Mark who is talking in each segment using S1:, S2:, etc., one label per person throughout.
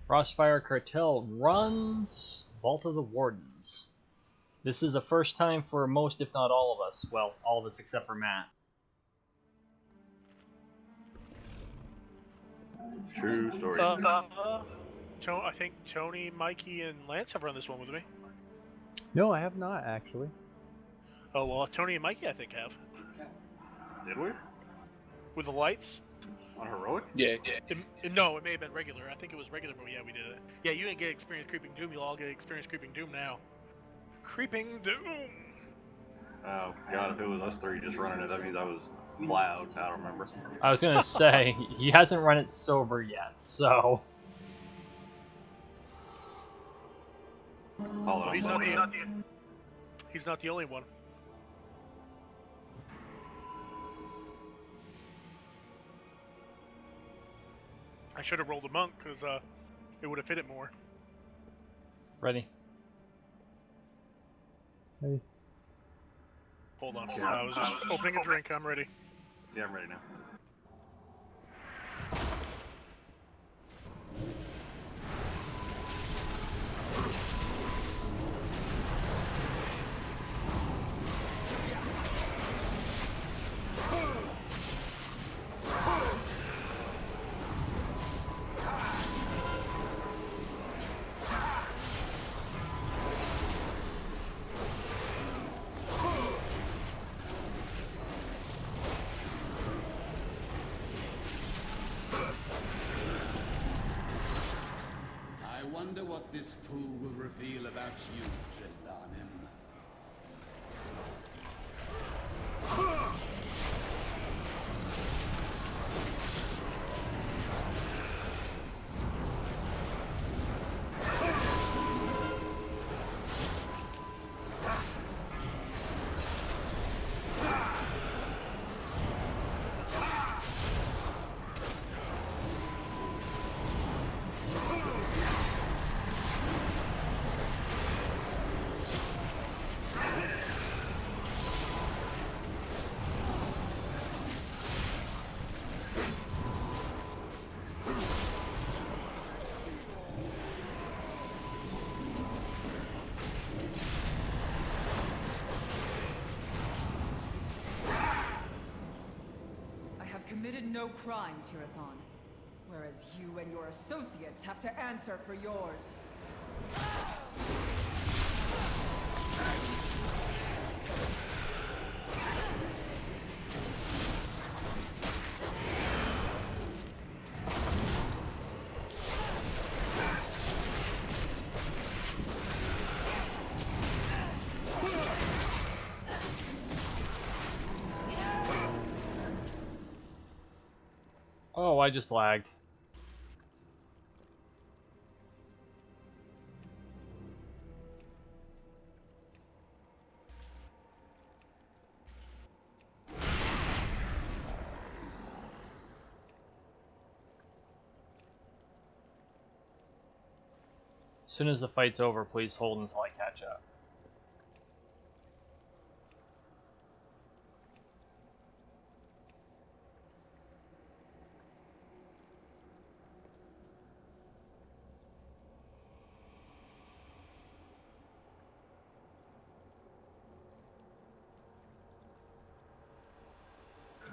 S1: Frostfire Cartel runs Vault of the Wardens. This is a first time for most, if not all of us. Well, all of us except for Matt.
S2: True story.
S3: I think Tony, Mikey, and Lance have run this one with me.
S4: No, I have not actually.
S3: Oh well, Tony and Mikey I think have.
S2: Did we?
S3: With the lights?
S2: On Heroic?
S3: Yeah. No, it may have been regular. I think it was regular, but yeah, we did it. Yeah, you didn't get experience Creeping Doom. You'll all get experience Creeping Doom now. Creeping Doom!
S2: Oh god, if it was us three just running it, that means I was loud. I don't remember.
S1: I was gonna say, he hasn't run it sober yet, so...
S3: Well, he's not the only one. I should have rolled a monk, because it would have fit it more.
S1: Ready?
S4: Hey.
S3: Hold on.
S2: Yeah.
S3: I was just opening a drink. I'm ready.
S2: Yeah, I'm ready now.
S5: I wonder what this pool will reveal about you, Jelanim.
S6: Committed no crime, Tirathon, whereas you and your associates have to answer for yours.
S1: Oh, I just lagged. As soon as the fight's over, please hold until I catch up.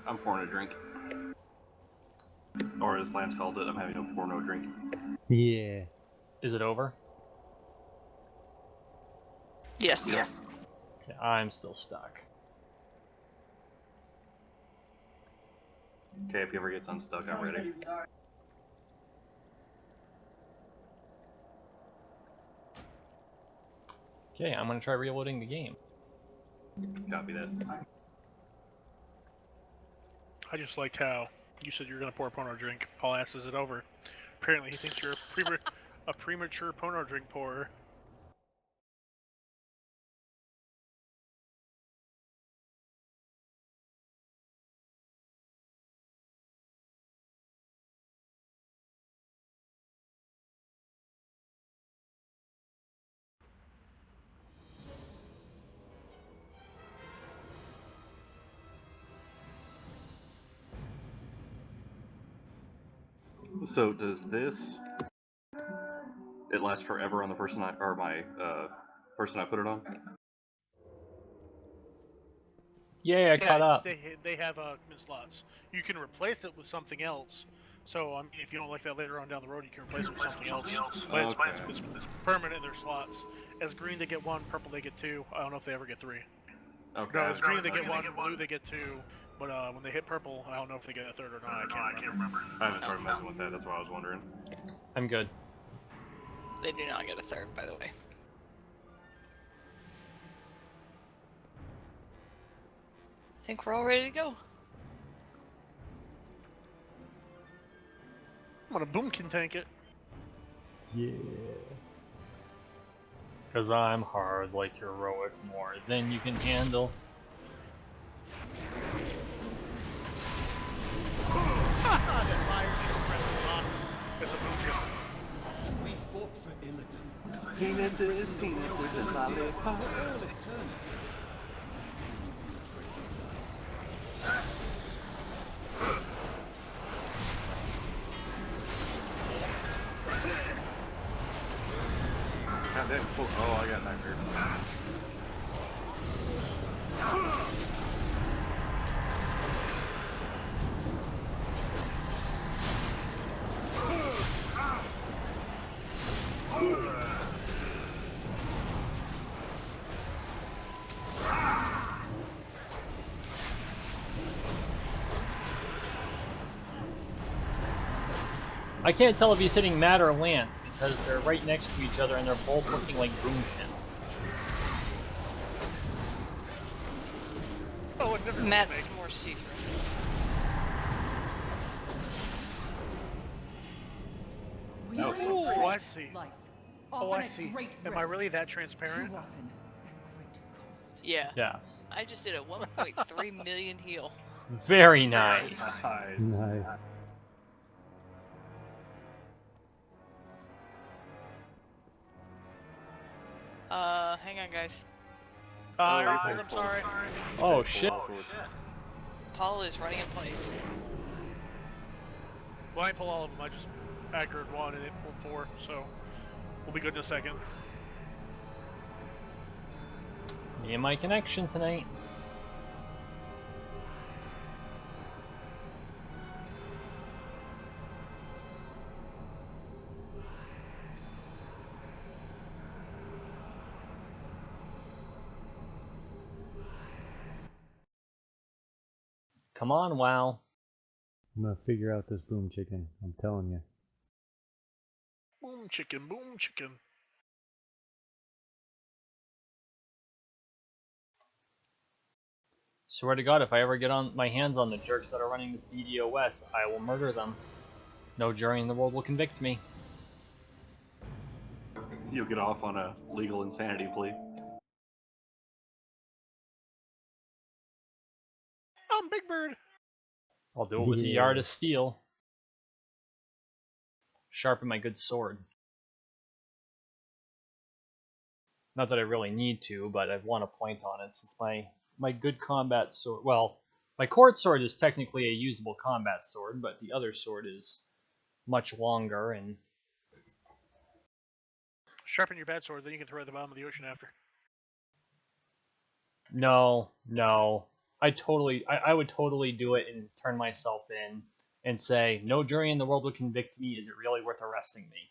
S2: I'm pouring a drink. Or as Lance calls it, I'm having a porno drink.
S4: Yeah.
S1: Is it over?
S7: Yes.
S2: Yes.
S1: Okay, I'm still stuck.
S2: Okay, if he ever gets unstuck, I'm ready.
S1: Okay, I'm gonna try reloading the game.
S2: Copy that.
S3: I just liked how you said you're going to pour a porno drink. Paul asks, is it over? Apparently he thinks you're a premature porno drink pourer.
S2: So does this It lasts forever on the person my person I put it on.
S1: Yay, I caught up.
S3: They have min slots. You can replace it with something else. So I mean, if you don't like that later on down the road, you can replace it with something else. But it's permanent in their slots. As green they get 1, purple they get 2. I don't know if they ever get 3.
S2: Okay.
S3: No, as green they get 1, blue they get 2. But when they hit purple, I don't know if they get a 3rd or not. I can't remember.
S2: I haven't started messing with that. That's why I was wondering.
S1: I'm good.
S7: They do not get a 3rd, by the way. I think we're all ready to go.
S3: I'm gonna boomkin tank it.
S4: Yeah.
S1: Cause I'm hard like heroic more than you can handle.
S5: We fought for Illidan.
S2: Penis is penis with a lollipop.
S5: For all eternity.
S2: God damn, cool. Oh, I got nightmare.
S1: I can't tell if he's hitting Matt or Lance because they're right next to each other and they're both looking like Boomkin.
S3: Oh, it never
S7: Matt's more see-through.
S6: We
S2: No.
S6: are
S3: Oh, I see.
S6: life,
S3: Oh,
S6: often
S3: I
S6: at
S3: see.
S6: great
S3: Am I
S6: risk,
S3: really that
S6: too
S3: transparent?
S6: often at great cost.
S7: Yeah.
S1: Yes.
S7: I just did a 1.3 million heal.
S1: Very nice.
S2: Nice.
S4: Nice.
S7: Hang on, guys.
S3: I'm sorry.
S1: Oh shit.
S7: Paul is running in place.
S3: Well, I didn't pull all of them. I just anchored 1 and it pulled 4, so we'll be good in a second.
S1: Me and my connection tonight. Come on, WoW.
S4: I'm gonna figure out this boom chicken. I'm telling you.
S3: Boom chicken, boom chicken.
S1: Swear to God, if I ever get on my hands on the jerks that are running this DDoS, I will murder them. No jury in the world will convict me.
S2: You'll get off on a legal insanity plea.
S3: I'm Big Bird.
S1: I'll do it with a yard of steel. Sharpen my good sword. Not that I really need to, but I want a point on it since my good combat sword. Well, my court sword is technically a usable combat sword, but the other sword is much longer and.
S3: Sharpen your bad sword, then you can throw it at the bottom of the ocean after.
S1: No. I would totally do it and turn myself in and say, no jury in the world would convict me. Is it really worth arresting me?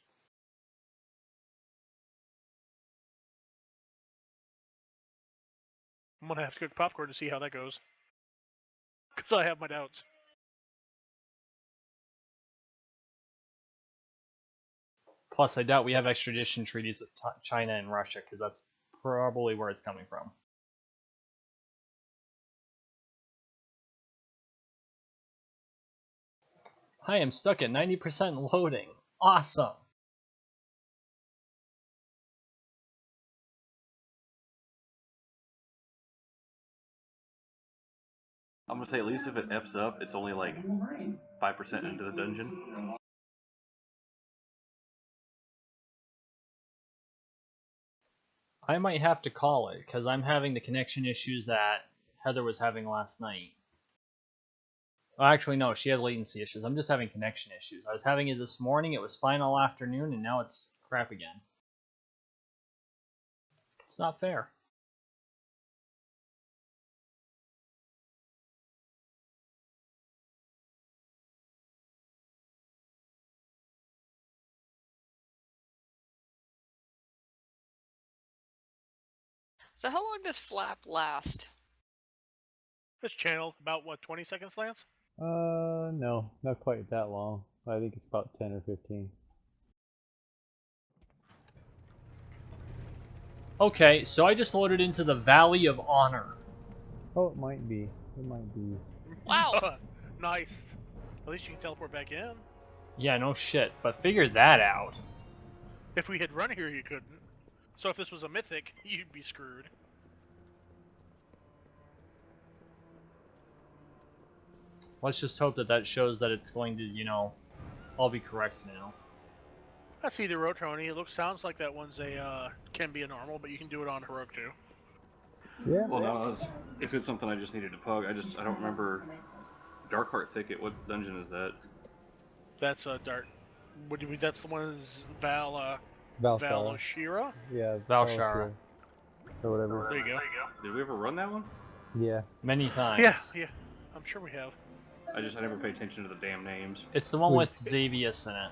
S3: I'm gonna have to cook popcorn to see how that goes. Because I have my doubts.
S1: Plus, I doubt we have extradition treaties with China and Russia, because that's probably where it's coming from. I am stuck at 90% loading. Awesome!
S2: I'm gonna say at least if it F's up, it's only like 5% into the dungeon.
S1: I might have to call it, because I'm having the connection issues that Heather was having last night. Well, actually, no, she had latency issues. I'm just having connection issues. I was having it this morning, it was fine all afternoon, and now it's crap again. It's not fair.
S7: So how long does flap last?
S3: This channel about what 20 seconds, Lance?
S4: No, not quite that long. I think it's about 10 or 15.
S1: Okay, so I just loaded into the Valley of Honor.
S4: Oh, it might be. It might be.
S7: Wow.
S3: Nice. At least you can teleport back in.
S1: Yeah, no shit, but figure that out.
S3: If we had run here, you couldn't. So if this was a mythic, you'd be screwed.
S1: Let's just hope that that shows that it's going to, you know, all be correct now.
S3: That's either road, Tony. It sounds like that one's a can be a normal, but you can do it on heroic too.
S4: Yeah.
S2: Well, no, if it's something I just needed to pug, I don't remember. Darkheart Thicket. What dungeon is that?
S3: That's a dart. That's the one is
S4: Valshara.
S3: Valshira?
S4: Yeah.
S1: Valshara.
S4: Or whatever.
S3: There you go.
S2: Did we ever run that one?
S4: Yeah.
S1: Many times.
S3: Yeah. I'm sure we have.
S2: I never pay attention to the damn names.
S1: It's the one with Xavius in it.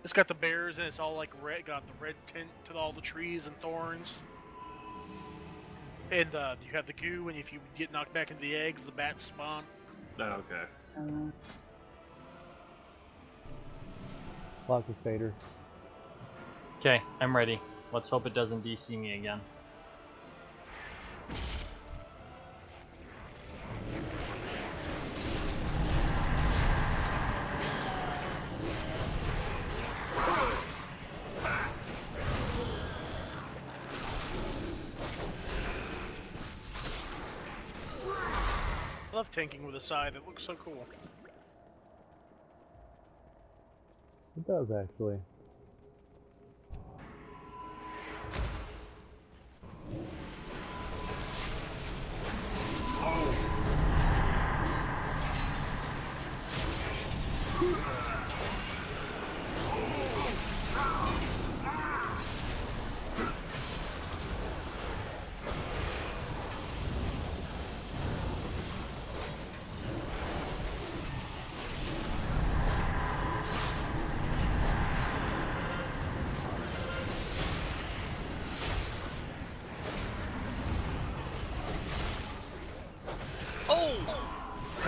S3: It's got the bears and it's all like red. Got the red tint to all the trees and thorns. And you have the goo, and if you get knocked back into the eggs, the bats spawn.
S2: Oh, okay.
S4: Lots of Seder.
S1: Okay, I'm ready. Let's hope it doesn't DC me again.
S3: I love tanking with a scythe. It looks so cool.
S4: It does, actually.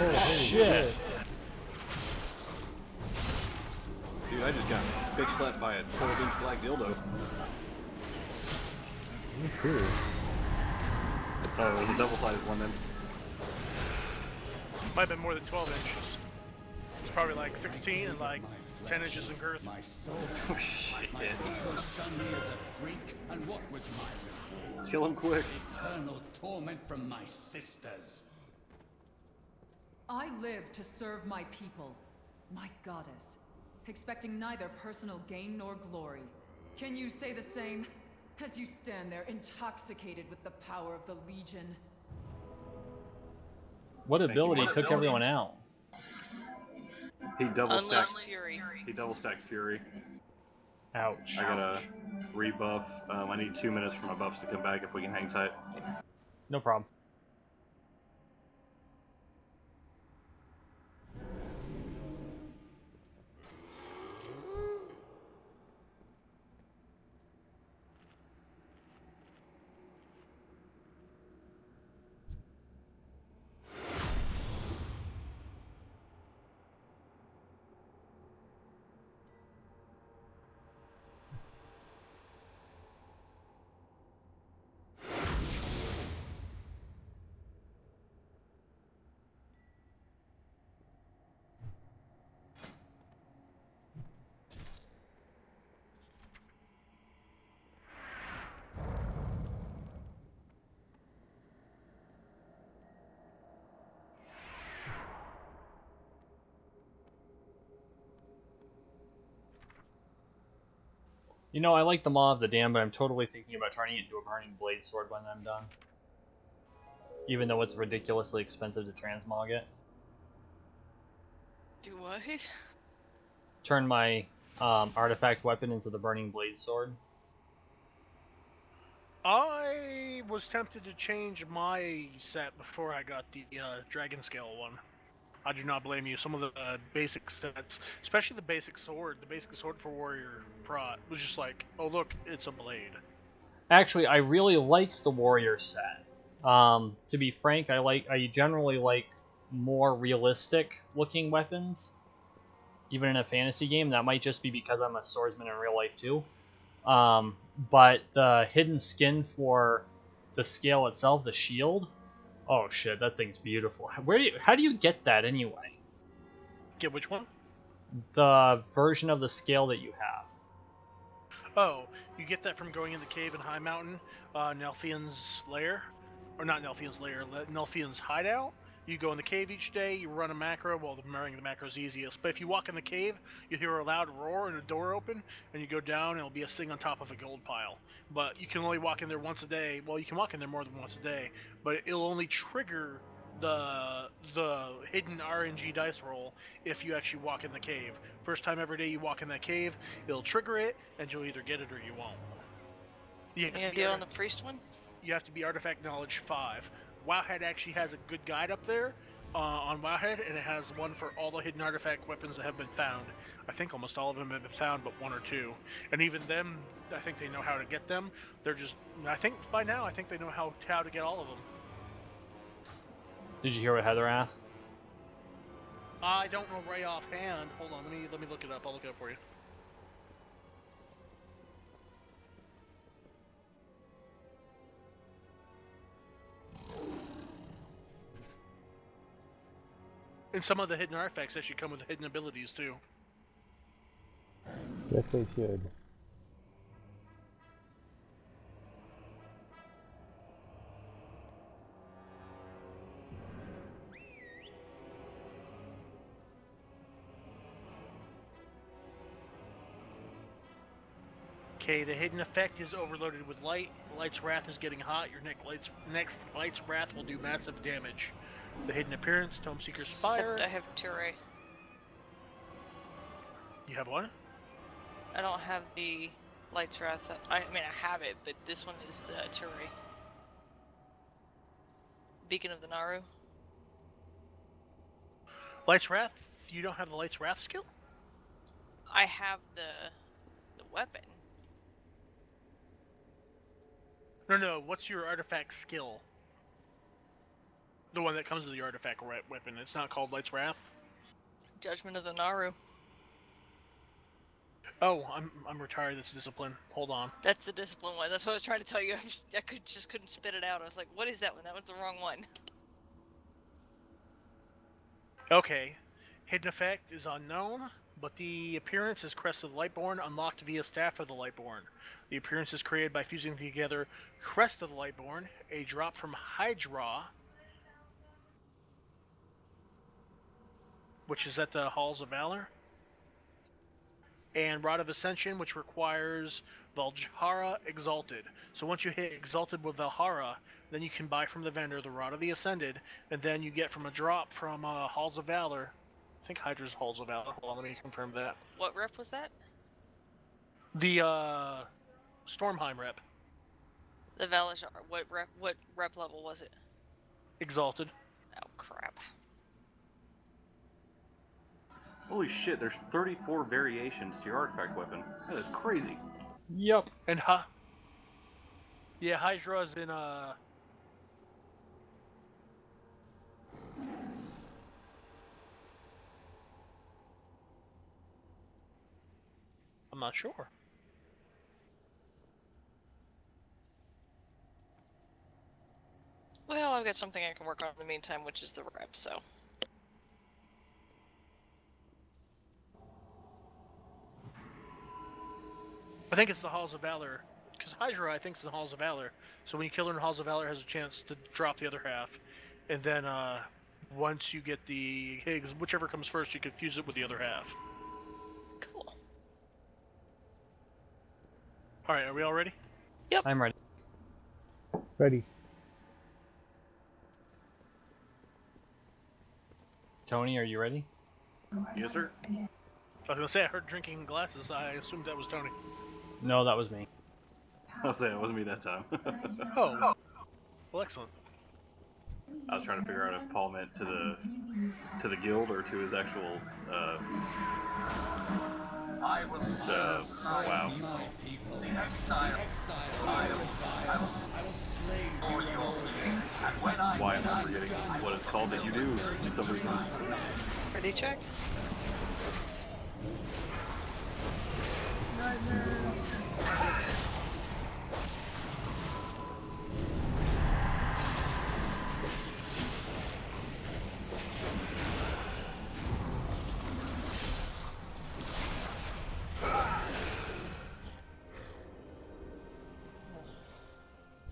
S1: Oh, shit.
S2: Dude, I just got bitch slapped by a 12-inch black dildo.
S4: Me too.
S2: Oh, it was a double-sided one then.
S3: Might have been more than 12 inches. It's probably like 16 and like 10 inches in girth.
S5: My soul.
S2: Oh shit.
S5: My people shunned me as a freak, and what was my reward?
S2: Kill him quick.
S5: Eternal torment from my sisters.
S6: I live to serve my people, my goddess, expecting neither personal gain nor glory. Can you say the same? As you stand there intoxicated with the power of the Legion.
S1: What ability took everyone out?
S2: He double stacked.
S7: Unleash Fury.
S2: He double stacked Fury.
S1: Ouch.
S2: I gotta rebuff. I need 2 minutes for my buffs to come back if we can hang tight.
S1: No problem. You know, I like the Maw of the Dam, but I'm totally thinking about turning it into a Burning Blade Sword when I'm done. Even though it's ridiculously expensive to transmog it.
S7: Do what?
S1: Turn my artifact weapon into the Burning Blade sword?
S3: I was tempted to change my set before I got the Dragon Scale one. I do not blame you. Some of the basic sets, especially the basic sword for Warrior Prot, was just like, oh look, it's a blade.
S1: Actually, I really liked the warrior set. To be frank, I generally like more realistic looking weapons, even in a fantasy game. That might just be because I'm a swordsman in real life too. But the hidden skin for the scale itself, the shield, oh shit, that thing's beautiful. How do you get that anyway?
S3: Get which one?
S1: The version of the scale that you have.
S3: Oh, you get that from going in the cave in High Mountain, Nelfian's lair, or not Nelfian's lair, Nelfian's hideout. You go in the cave each day, you run a macro, well, running the macro is easiest, but if you walk in the cave, you hear a loud roar and a door open, and you go down, and it'll be a thing on top of a gold pile. But you can only walk in there once a day. Well, you can walk in there more than once a day, but it'll only trigger the hidden RNG dice roll if you actually walk in the cave. First time every day you walk in that cave, it'll trigger it, and you'll either get it or you won't.
S7: Any idea on the priest one?
S3: You have to be Artifact Knowledge 5. Wowhead actually has a good guide up there on Wowhead, and it has one for all the hidden artifact weapons that have been found. I think almost all of them have been found, but one or two. And even them, I think they know how to get them. They're just, I think by now, I think they know how to get all of them.
S1: Did you hear what Heather asked?
S3: I don't know right offhand. Hold on, let me look it up. I'll look it up for you. And some of the hidden artifacts actually come with hidden abilities too.
S4: Yes, they should.
S3: Okay, the hidden effect is overloaded with light. Light's Wrath is getting hot. Your next Light's Wrath will do massive damage. The hidden appearance, Tome Seeker's Spire.
S7: Except I have Ture.
S3: You have one?
S7: I don't have the Light's Wrath. I mean, I have it, but this one is the Ture. Beacon of the Naru.
S3: Light's Wrath? You don't have the Light's Wrath skill?
S7: I have the weapon.
S3: No, what's your artifact skill? The one that comes with the artifact weapon. It's not called Light's Wrath?
S7: Judgment of the Naru.
S3: Oh, I'm retired. That's discipline. Hold on.
S7: That's the discipline one. That's what I was trying to tell you. I just couldn't spit it out. I was like, what is that one? That one's the wrong one.
S3: Okay. Hidden effect is unknown, but the appearance is Crest of the Lightborn, unlocked via Staff of the Lightborn. The appearance is created by fusing together Crest of the Lightborn, a drop from Hydra, which is at the Halls of Valor, and Rod of Ascension, which requires Valhara Exalted. So once you hit Exalted with Valhara, then you can buy from the vendor the Rod of the Ascended, and then you get from a drop from Halls of Valor. I think Hydra's Halls of Valor. Hold on, let me confirm that.
S7: What rep was that?
S3: The Stormheim rep.
S7: The Valishar. What rep level was it?
S3: Exalted.
S7: Oh crap.
S2: Holy shit, there's 34 variations to your artifact weapon. That is crazy.
S1: Yep.
S3: And yeah, Hydra's in I'm not sure.
S7: Well, I've got something I can work on in the meantime, which is the rep, so.
S3: I think it's the Halls of Valor, because Hydra, I think, is the Halls of Valor. So when you kill her in Halls of Valor, has a chance to drop the other half, and then once you get the Higgs, whichever comes first, you can fuse it with the other half.
S7: Cool.
S3: All right, are we all ready?
S7: Yep.
S1: I'm ready.
S4: Ready.
S1: Tony, are you ready?
S2: Yes, sir.
S3: I was gonna say I heard drinking glasses. I assumed that was Tony.
S1: No, that was me.
S2: I'll say it wasn't me that time.
S3: Oh, well, excellent.
S2: I was trying to figure out if Paul meant to the guild or to his actual wow.
S5: My people, the exile, I will slay you all.
S2: Why am I forgetting what it's called that you do when somebody comes?
S7: Ready check?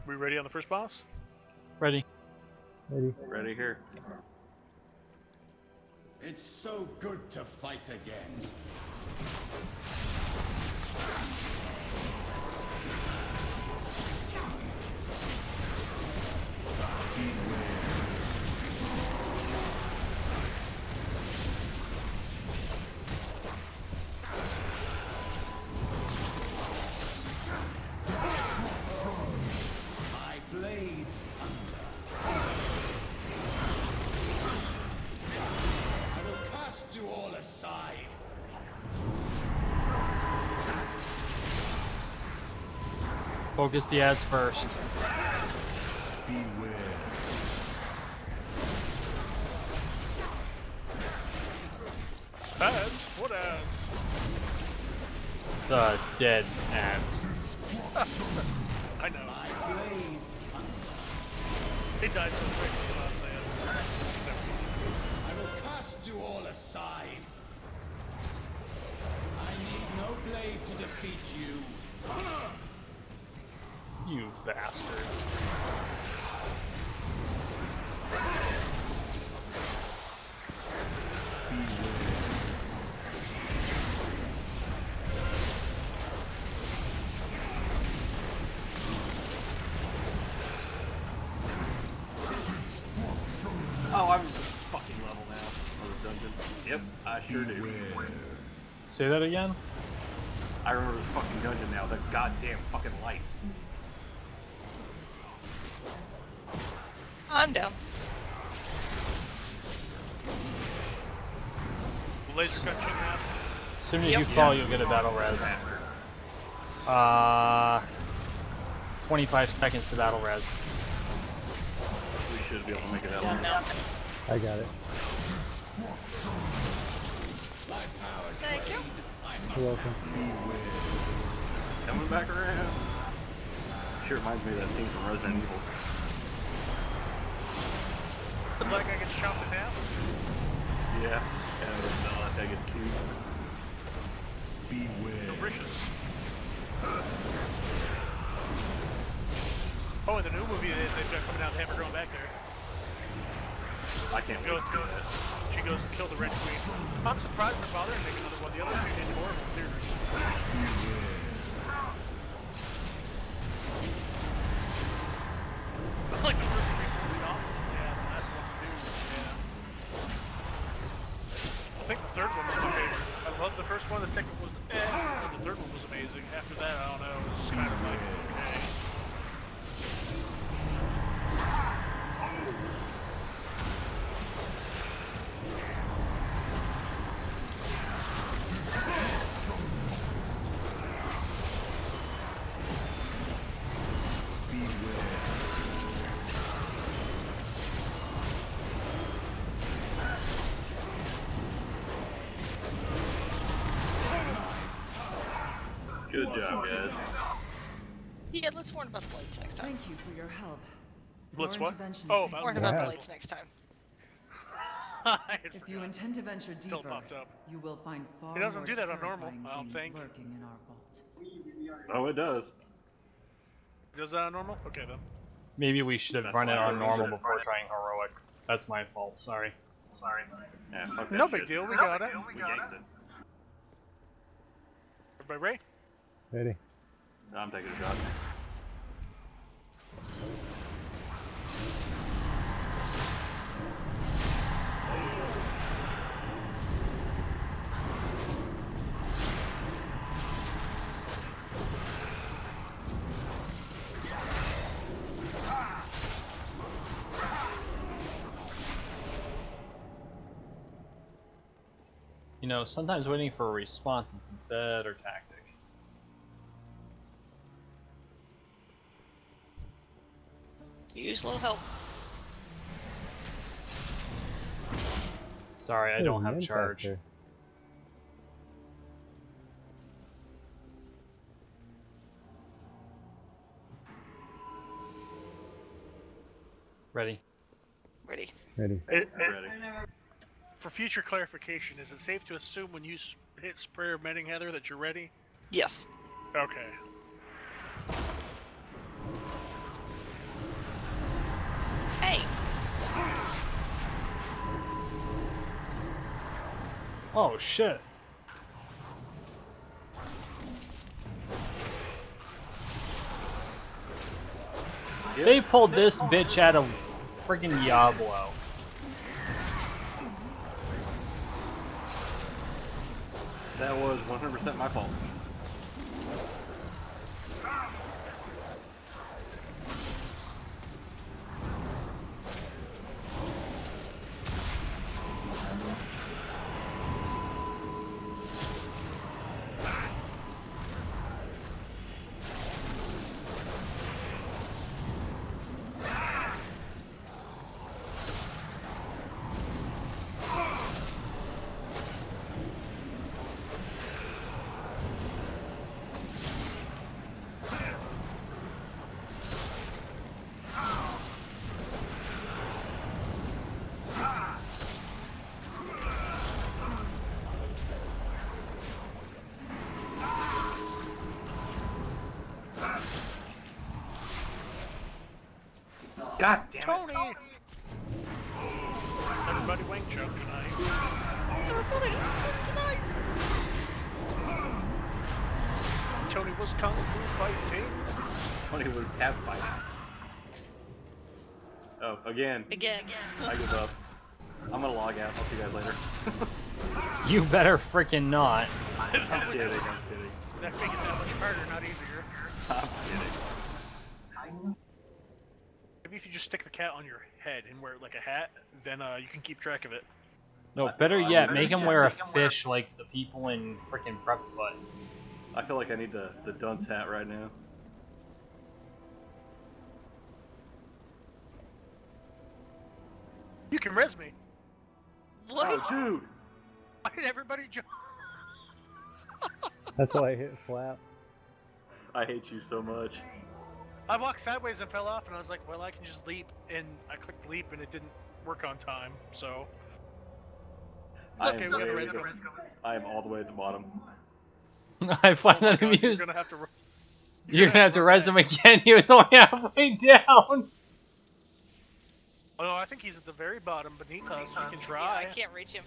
S3: We ready on the first boss?
S1: Ready?
S4: Ready?
S2: Ready here.
S5: It's so good to fight again. My blades I will cast you all aside.
S1: Focus the ads first.
S3: Ads? What ads?
S1: The dead ads.
S3: I know.
S5: My blades
S3: He died so quick in the last ad.
S5: I will cast you all aside. I need no blade to defeat you.
S1: You bastard.
S2: Oh, I'm fucking level now for the dungeon. Yep, I sure do.
S1: Say that again?
S2: I remember this fucking dungeon now. The goddamn fucking lights.
S7: I'm down.
S3: Laser cut chicken ass.
S1: As soon as
S7: Yep.
S1: you fall, you'll get a battle res. 25 seconds to battle res.
S2: We should be able to make it out.
S7: Down now.
S4: I got it.
S7: Thank you.
S4: You're welcome.
S2: Coming back around. Sure reminds me of that scene from Resident Evil.
S3: Looks like I get chopped in half.
S2: Yeah. And that guy gets cute.
S3: Delicious. Oh, in the new movie, they've got coming out, they have her going back there.
S2: I can't wait to see that.
S3: She goes to kill the Red Queen. I'm surprised they're bothering making another one. The other two did horrible in theaters. Like the first three were really awesome. Yeah, the last one too. Yeah. I think the third one was my favorite. I loved the first one. The second was and the third one was amazing. After that, I don't know. It was kind of like okay.
S2: Good job, guys.
S7: Yeah, let's warn about the lights next time.
S6: Thank you for your help.
S3: What's
S6: Your
S3: what?
S6: intervention
S3: Oh,
S6: saved
S3: about
S7: Warn
S6: me.
S7: about the
S4: Yeah.
S7: lights next time.
S6: If you intend to venture
S3: Still
S6: deeper,
S3: popped up.
S6: you will find far
S3: It doesn't
S6: more
S3: do that on normal,
S6: terrifying
S3: I don't
S6: things
S3: think.
S6: lurking in our vault.
S2: Oh, it does.
S3: Does that on normal? Okay then.
S1: Maybe we should have
S2: That's
S1: run it
S2: why I
S1: on normal
S2: remembered it.
S1: before trying heroic. That's my fault. Sorry.
S2: Yeah, fuck that
S3: No
S2: shit.
S3: big deal. We got it.
S2: We gangsta it.
S3: Everybody ready?
S4: Ready?
S2: I'm taking a shot.
S1: You know, sometimes waiting for a response is a better tactic.
S7: Use a little help.
S1: Sorry, I don't have charge. Ready.
S7: Ready.
S4: Ready.
S2: Ready.
S3: For future clarification, is it safe to assume when you hit spray or mending heather that you're ready?
S7: Yes.
S3: Okay.
S7: Hey.
S1: Oh shit. They pulled this bitch out of friggin' Diablo.
S2: That was 100% my fault. God damn it.
S3: Tony! Everybody wank joke tonight. Tony was kung fu fighting.
S2: Tony was tab fighting. Oh, again.
S7: Again.
S2: I give up. I'm gonna log out. I'll see you guys later.
S1: You better frickin' not.
S2: I'm kidding. I'm kidding.
S3: That make it that much harder, not easier.
S2: I'm kidding.
S3: Maybe if you just stick the cat on your head and wear it like a hat, then you can keep track of it.
S1: No, better yet, make him wear a fish like the people in frickin' Prepfoot.
S2: I feel like I need the dunce hat right now.
S3: You can res me.
S7: What?
S2: Oh, dude!
S3: Why did everybody jump?
S4: That's why I hit flap.
S2: I hate you so much.
S3: I walked sideways and fell off, and I was like, well, I can just leap. And I clicked leap, and it didn't work on time, so... It's okay, we gotta res him.
S2: I am all the way at the bottom.
S1: I find that
S3: God,
S1: amusing.
S3: you're gonna have to...
S1: You're gonna have to res him again. He was only halfway down.
S3: Oh, no, I think he's at the very bottom beneath us. We can try.
S7: Yeah, I can't reach him.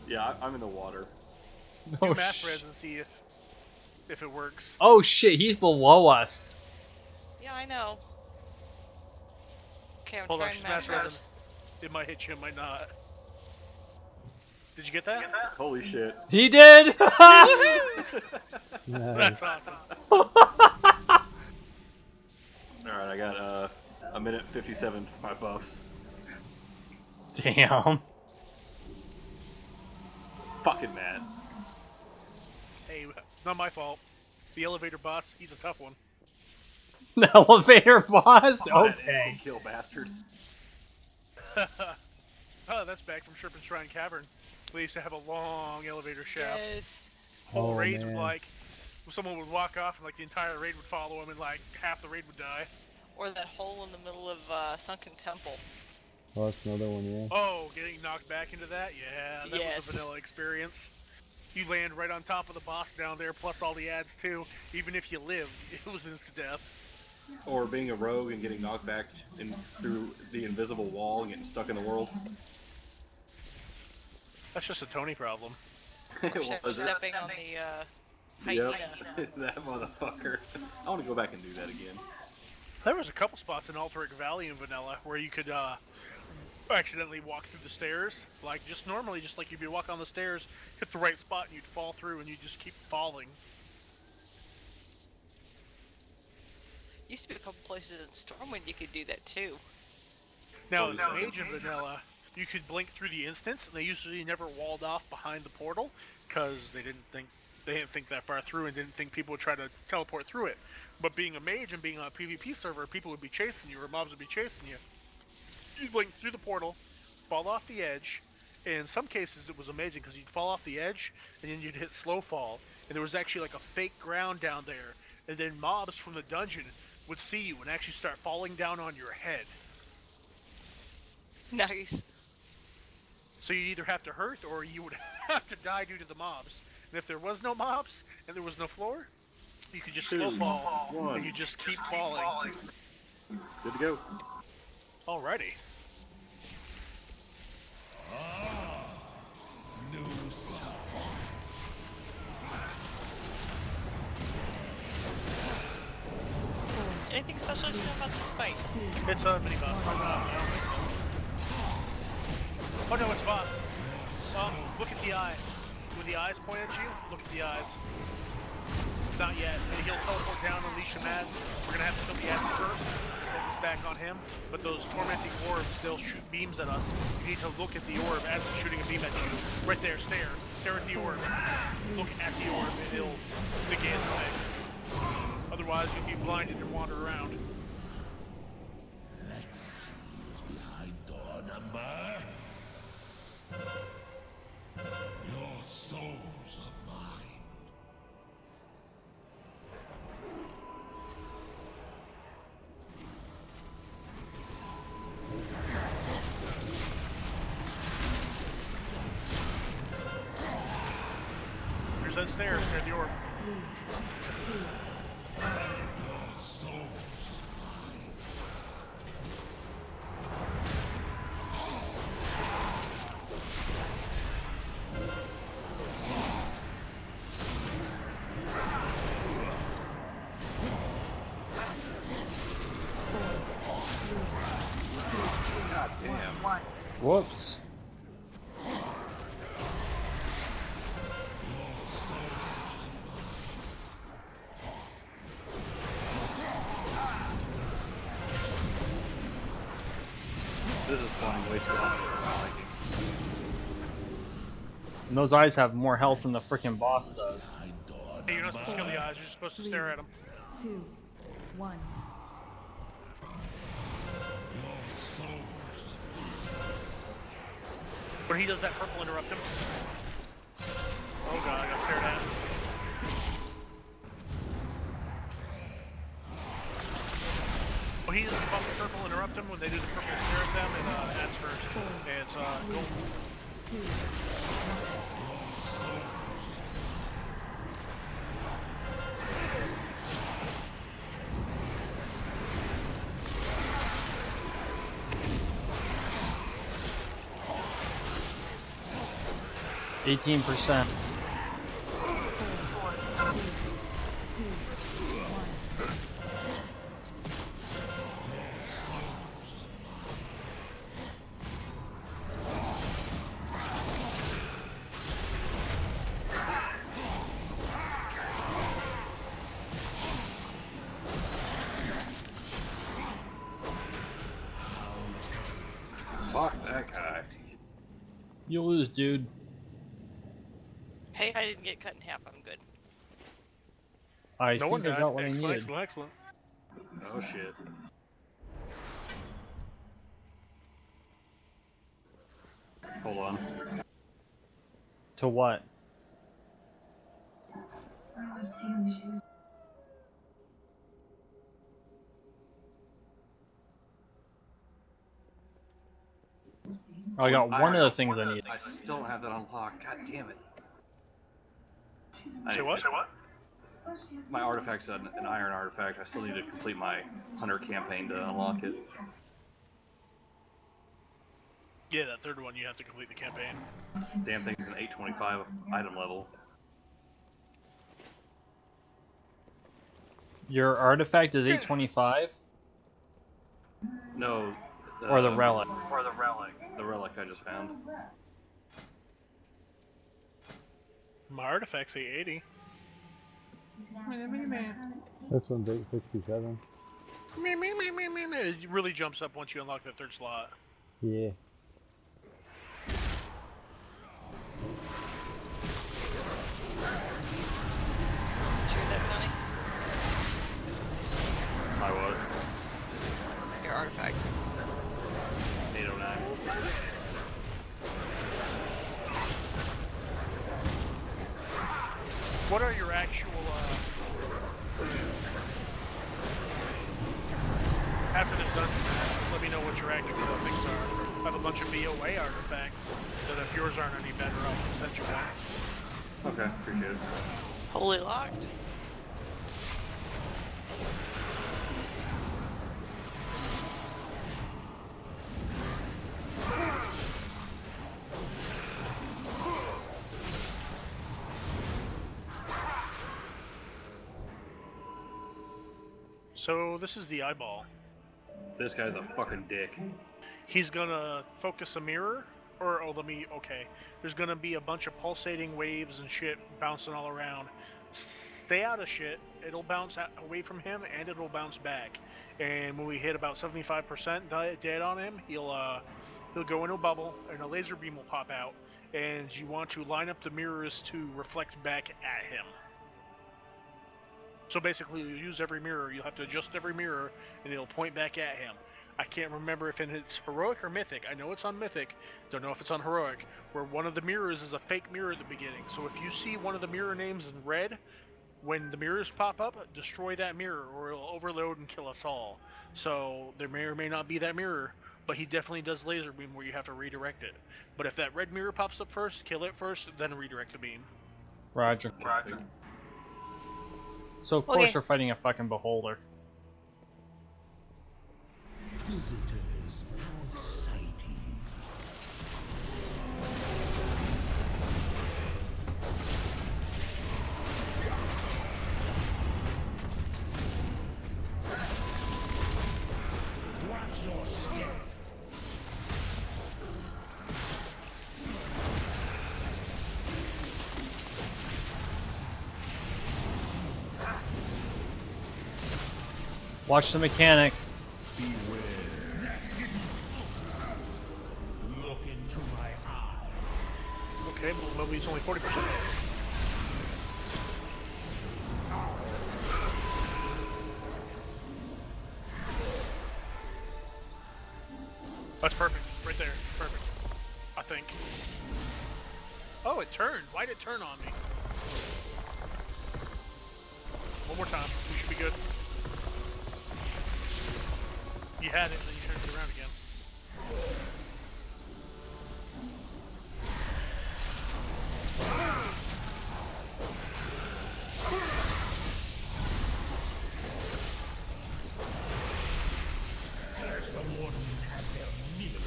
S2: Yeah, I'm in the water.
S1: Oh,
S3: Do math res and see if it works.
S1: oh shit, he's below us.
S7: Yeah, I know. Okay, I'm
S3: Hold on,
S7: trying
S3: she's
S7: math
S3: math
S7: res.
S3: resing. It might hit you, it might not. Did you get that?
S2: Holy shit.
S1: He did.
S3: That's awesome.
S2: Alright, I got a minute 57 for my buffs.
S1: Damn.
S2: Fucking mad.
S3: Hey, not my fault. The elevator boss, he's a tough one.
S1: The elevator boss.
S2: Oh, that
S1: Okay.
S2: instant kill bastard.
S3: Oh, that's back from Serpent Shrine Cavern. They used to have a long elevator shaft.
S7: Yes.
S3: Whole
S4: Oh,
S3: raids would
S4: man.
S3: like, someone would walk off and like the entire raid would follow him and like half the raid would die.
S7: Or that hole in the middle of Sunken Temple.
S4: Oh, that's another one, yeah.
S3: Oh, getting knocked back into that? Yeah, that was
S7: Yes.
S3: a vanilla experience. You land right on top of the boss down there, plus all the ads too. Even if you lived, it was insta-death.
S2: Or being a rogue and getting knocked back through the invisible wall and getting stuck in the world.
S3: That's just a Tony problem.
S7: Stepping on the hyena.
S2: Yep, that motherfucker. I want to go back and do that again.
S3: There was a couple spots in Alteric Valley in vanilla where you could accidentally walk through the stairs. Like just normally, just like you'd be walking on the stairs, hit the right spot and you'd fall through and you'd just keep falling.
S7: Used to be a couple places in Stormwind you could do that too.
S3: Now, as Mage in vanilla, you could blink through the instance, and they usually never walled off behind the portal. because they didn't think that far through and didn't think people would try to teleport through it. But being a mage and being on a PvP server, people would be chasing you or mobs would be chasing you. You'd blink through the portal, fall off the edge. And in some cases, it was amazing because you'd fall off the edge and then you'd hit slow fall, and there was actually like a fake ground down there. And then mobs from the dungeon would see you and actually start falling down on your head.
S7: Nice.
S3: So you either have to hurt or you would have to die due to the mobs. And if there was no mobs and there was no floor, you could just slow fall and you just keep falling.
S2: Good to go.
S3: Alrighty.
S7: Anything special to know about this fight?
S3: It's a mini boss. Oh no, it's boss. Look at the eye. When the eyes point at you, look at the eyes. Not yet. He'll teleport down, unleash a Mads. We're gonna have to kill the ads first. Focus back on him. But those tormenting orbs, they'll shoot beams at us. You need to look at the orb as it's shooting a beam at you. Right there, stare. Stare at the orb. Look at the orb and it'll negate its effect. Otherwise, you'll be blinded and wander around.
S5: Let's see who's behind door number. Your souls are mine.
S3: Here's that stare. Stare at the orb.
S5: Your souls are mine.
S6: 1.
S1: Whoops.
S2: This is flying way too long for my liking.
S1: And those eyes have more health than the freaking boss does.
S3: Hey, you're not supposed to kill the eyes, you're just supposed to stare at them.
S6: 2, 1.
S3: When he does that purple, interrupt him. Oh god, I got stared at. When he does the bump the purple, interrupt him. When they do the purple, stare at them, and that's first. And it's gold.
S6: 2, 1.
S1: 18%.
S2: Fuck that guy.
S1: You lose, dude.
S7: Hey, I didn't get cut in half. I'm good.
S1: I
S3: No one
S1: think I
S3: died.
S1: got what I
S3: Excellent,
S1: needed.
S3: excellent, excellent.
S2: Oh shit. Hold on.
S1: To what? Oh, I got one of the things I need.
S2: I still don't have that unlocked. God damn it.
S3: Say what? Say what?
S2: My artifact's an iron artifact. I still need to complete my hunter campaign to unlock it.
S3: Yeah, that third one you have to complete the campaign.
S2: Damn thing's an 825 item level.
S1: Your artifact is 825?
S2: No.
S1: Or the relic?
S2: Or the relic. The relic I just found.
S3: My artifact's 880.
S4: This one's 867.
S3: It really jumps up once you unlock that third slot.
S4: Yeah.
S3: What are your actual, after this dungeon, let me know what your actual things are. I have a bunch of BOA artifacts that if yours aren't any better, I'll send you one.
S2: Okay, appreciate it.
S7: Holy locked.
S3: So this is the eyeball.
S2: This guy's a fucking dick.
S3: He's gonna focus a mirror, or oh, okay. There's gonna be a bunch of pulsating waves and shit bouncing all around. Stay out of shit. It'll bounce away from him, and it'll bounce back. And when we hit about 75% dead on him, he'll go into a bubble, and a laser beam will pop out. And you want to line up the mirrors to reflect back at him. So basically, you use every mirror. You'll have to adjust every mirror, and it'll point back at him. I can't remember if it's Heroic or Mythic. I know it's on Mythic. Don't know if it's on Heroic, where one of the mirrors is a fake mirror at the beginning. So if you see one of the mirror names in red, when the mirrors pop up, destroy that mirror, or it'll overload and kill us all. So there may or may not be that mirror, but he definitely does laser beam where you have to redirect it. But if that red mirror pops up first, kill it first, then redirect the beam.
S1: Roger.
S2: Roger.
S1: So of course
S7: Okay.
S1: we're fighting a fucking beholder.
S5: Visitors, how exciting. Watch your step.
S1: Watch the mechanics.
S5: Look into my eyes.
S3: Okay, well, he's only 40%. That's perfect. Right there. Perfect. I think. Oh, it turned. Why'd it turn on me? One more time. We should be good. You had it, and then you turned it around again.
S5: There's the Wardens have their mirrors.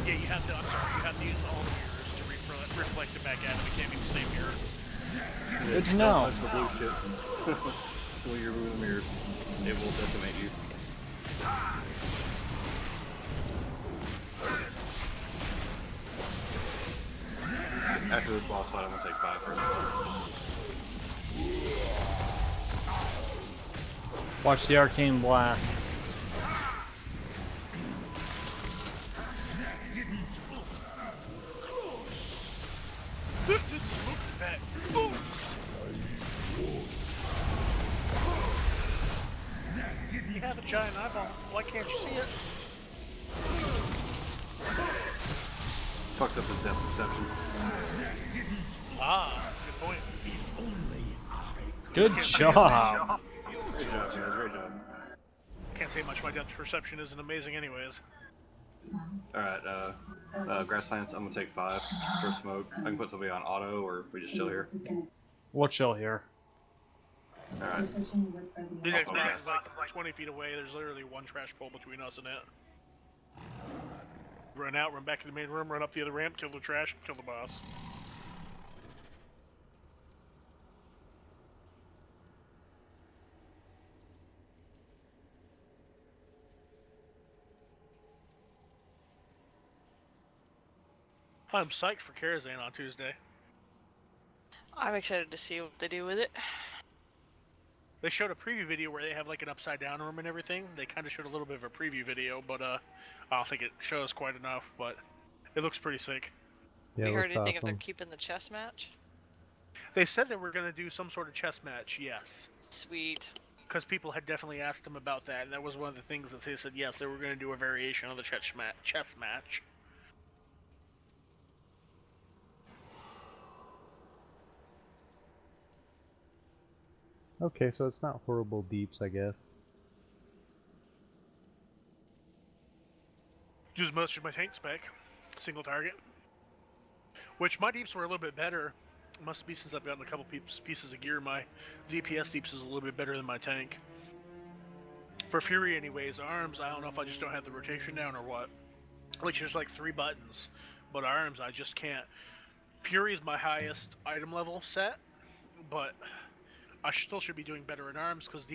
S3: Yeah, you have to. I'm sorry. You have to use all the mirrors to reflect it back at him. It can't be the same mirror.
S1: Good to know.
S2: That's the blue shit. When you remove the mirrors, it will decimate you. After this boss fight, I'm gonna take 5 first.
S1: Watch the arcane blast.
S3: Look at that. Boom. You have a giant eyeball. Why can't you see it?
S2: Fucks up his depth perception.
S3: Ah, good point.
S1: Good job.
S2: Great job, guys. Great job.
S3: Can't say much. My depth perception isn't amazing, anyways.
S2: Alright, Grasslands, I'm gonna take 5 for smoke. I can put somebody on auto, or we just chill here.
S1: We'll chill here.
S2: Alright.
S3: The next
S2: Okay.
S3: boss is like 20 feet away. There's literally one trash pole between us and it. Run out, run back to the main room, run up the other ramp, kill the trash, kill the boss. I'm psyched for Karazhan on Tuesday.
S7: I'm excited to see what they do with it.
S3: They showed a preview video where they have like an upside down room and everything. They kind of showed a little bit of a preview video, but I don't think it shows quite enough, but it looks pretty sick.
S4: Yeah,
S7: we heard
S4: looks
S7: anything if they're
S4: awesome.
S7: keeping the chess match?
S3: They said that we're going to do some sort of chess match, yes.
S7: Sweet.
S3: Because people had definitely asked them about that, and that was one of the things that they said, yes, they were going to do a variation of the chess match.
S4: Okay, so it's not horrible deeps, I guess.
S3: Use most of my tank spec, single target. Which my deeps were a little bit better. Must be since I've gotten a couple pieces of gear. My DPS deeps is a little bit better than my tank. For Fury, anyways, arms, I don't know if I just don't have the rotation down or what. Which there's like 3 buttons, but arms, I just can't. Fury is my highest item level set, but I still should be doing better in arms because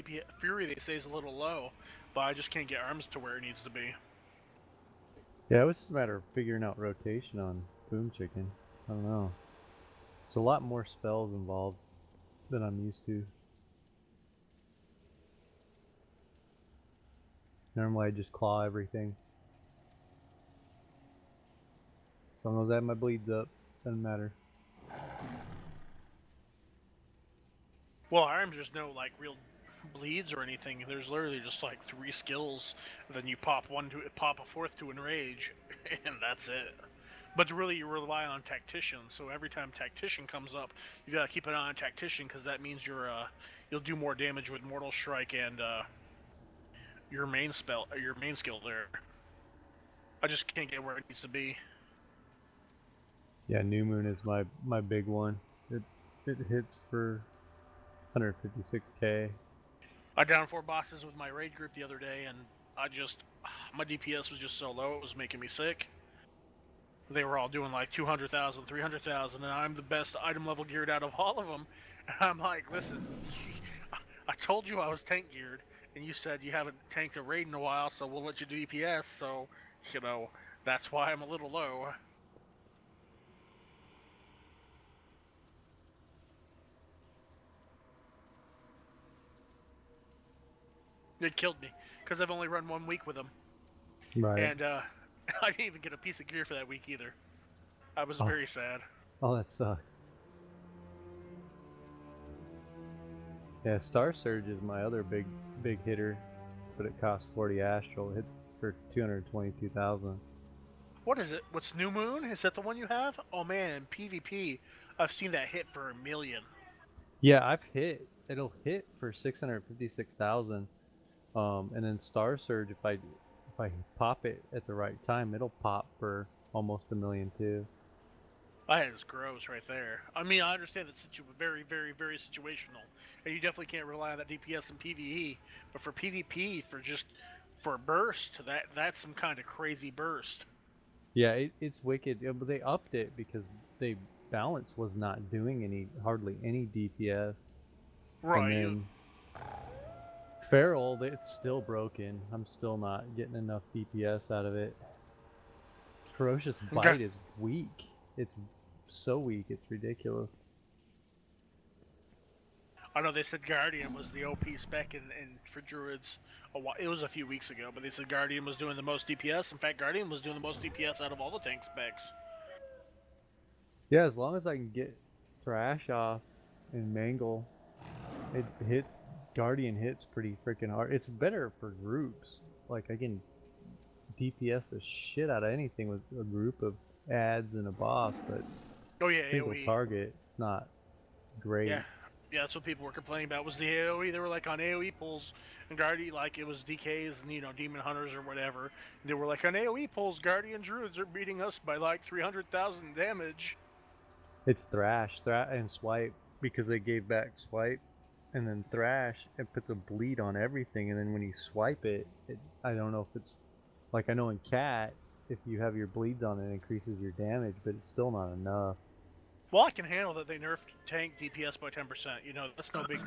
S3: Fury, they say, is a little low, but I just can't get arms to where it needs to be.
S4: Yeah, it was just a matter of figuring out rotation on Boom Chicken. I don't know. There's a lot more spells involved than I'm used to. Normally I just claw everything. As long as I have my bleeds up, doesn't matter.
S3: Well, arms, there's no like real bleeds or anything. There's literally just like 3 skills. Then you pop a fourth to enrage, and that's it. But really, you rely on Tactician. So every time Tactician comes up, you gotta keep an eye on Tactician because that means you'll do more damage with Mortal Strike and your main skill there. I just can't get where it needs to be.
S4: Yeah, New Moon is my big one. It hits for 156k.
S3: I downed 4 bosses with my raid group the other day, and my DPS was just so low it was making me sick. They were all doing like 200,000, 300,000, and I'm the best item level geared out of all of them. And I'm like, listen, I told you I was tank geared, and you said you haven't tanked a raid in a while, so we'll let you do DPS. So, that's why I'm a little low. It killed me because I've only run 1 week with them,
S4: Right.
S3: and I didn't even get a piece of gear for that week either. I was very sad.
S4: Oh, that sucks. Yeah, Star Surge is my other big hitter, but it costs 40 astral. It hits for 222,000.
S3: What is it? What's New Moon? Is that the one you have? Oh man, PvP. I've seen that hit for 1 million.
S4: Yeah, it'll hit for 656,000. And then Star Surge, if I pop it at the right time, it'll pop for almost 1 million too.
S3: That is gross right there. I mean, I understand that very, very, very situational, and you definitely can't rely on that DPS in PvE. But for PvP, for burst, that's some kind of crazy burst.
S4: Yeah, it's wicked. But they upped it because balance was not doing hardly any DPS.
S3: Right.
S4: And then Feral, it's still broken. I'm still not getting enough DPS out of it. Ferocious Bite is weak. It's so weak, it's ridiculous.
S3: I know they said Guardian was the OP spec for Druids. It was a few weeks ago, but they said Guardian was doing the most DPS. In fact, Guardian was doing the most DPS out of all the tank specs.
S4: Yeah, as long as I can get Thrash off and Mangle, it hits. Guardian hits pretty freaking hard. It's better for groups. Like, I can DPS the shit out of anything with a group of ads and a boss, but single
S3: AoE.
S4: target, it's not great.
S3: Yeah, that's what people were complaining about was the AoE. They were like on AoE pulls, and Guardian, like it was DKs and Demon Hunters or whatever. They were like on AoE pulls, Guardian Druids are beating us by like 300,000 damage.
S4: It's Thrash and Swipe, because they gave back Swipe, and then Thrash, it puts a bleed on everything, and then when you swipe it, I don't know if it's like, I know in Cat, if you have your bleeds on it increases your damage, but it's still not enough.
S3: Well, I can handle that they nerfed tank DPS by 10%. That's no big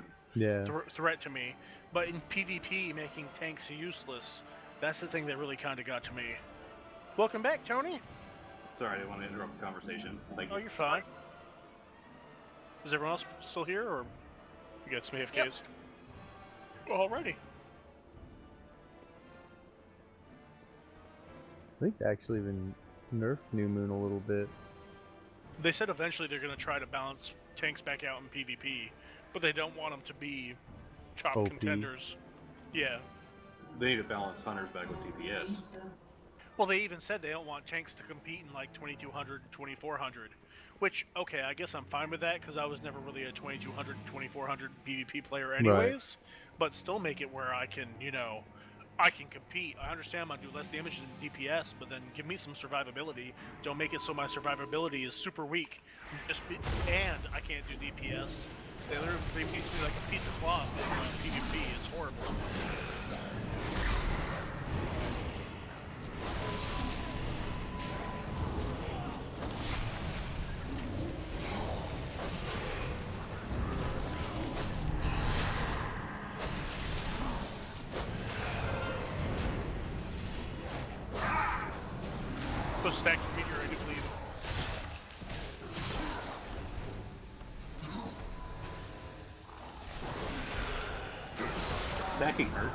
S3: threat to me. But in PvP, making tanks useless, that's the thing that really kind of got to me. Welcome back, Tony.
S2: Sorry, I didn't want to interrupt the conversation. Thank you.
S3: Oh, you're fine. Is everyone else still here, or you got some AFKs? Yep. Alrighty.
S4: I think they actually even nerfed New Moon a little bit.
S3: They said eventually they're going to try to balance tanks back out in PvP, but they don't want them to be top
S4: OP.
S3: contenders. Yeah.
S2: They need to balance hunters back with DPS.
S3: Well, they even said they don't want tanks to compete in like 2200 and 2400. Which, okay, I guess I'm fine with that because I was never really a 2200 and 2400 PvP player anyways. But still make it where I can, I can compete. I understand I'm gonna do less damage than DPS, but then give me some survivability. Don't make it so my survivability is super weak. And I can't do DPS. They beat me like a piece of cloth in PvP. It's horrible. So stack your meteor, I do believe.
S2: Stacking hurt.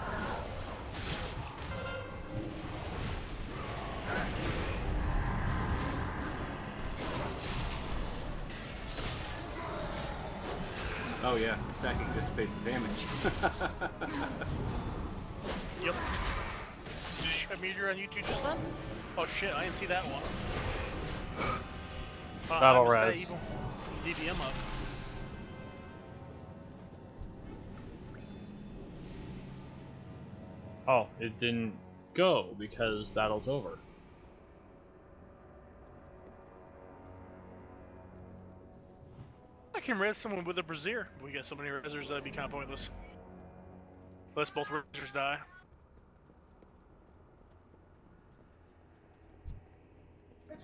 S2: Oh yeah, stacking dissipates the damage.
S3: Yep. Did you have meteor on YouTube just then? Oh shit, I didn't see that one.
S1: Battle
S3: I
S1: res.
S3: missed that evil DVM up.
S1: Oh, it didn't go because battle's over.
S3: I can res someone with a brazier. We got so many resers that'd be kind of pointless. Unless both resers die.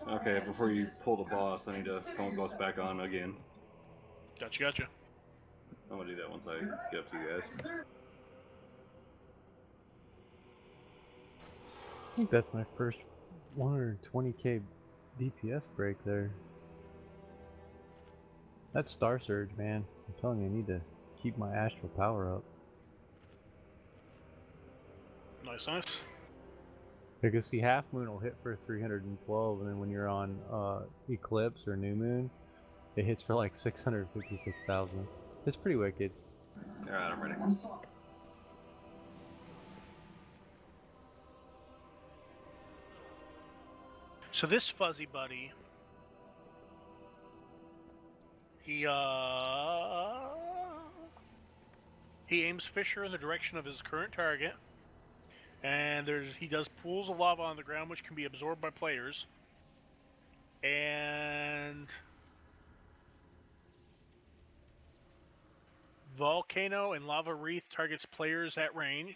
S2: Okay, before you pull the boss, I need to pull the boss back on again.
S3: Gotcha.
S2: I'm gonna do that once I get up to you guys.
S4: I think that's my first 120k DPS break there. That's Star Surge, man. I'm telling you, I need to keep my astral power up.
S3: Nice.
S4: Because see, Half Moon will hit for 312, and then when you're on Eclipse or New Moon, it hits for like 656,000. It's pretty wicked.
S2: Alright, I'm ready.
S3: So this fuzzy buddy, he aims Fisher in the direction of his current target, and he does pools of lava on the ground which can be absorbed by players, and Volcano and Lava Wreath targets players at range.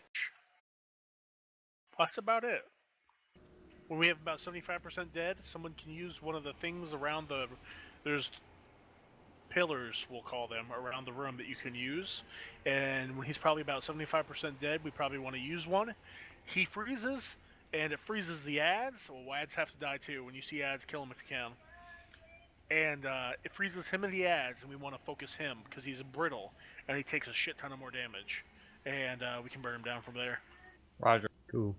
S3: That's about it. When we have about 75% dead, someone can use one of the things around there's pillars, we'll call them, around the room that you can use. And when he's probably about 75% dead, we probably want to use one. He freezes, and it freezes the ads. Well, ads have to die too. When you see ads, kill them if you can. And it freezes him and the ads, and we want to focus him because he's brittle, and he takes a shit ton of more damage. And we can burn him down from there.
S1: Roger.
S4: Cool.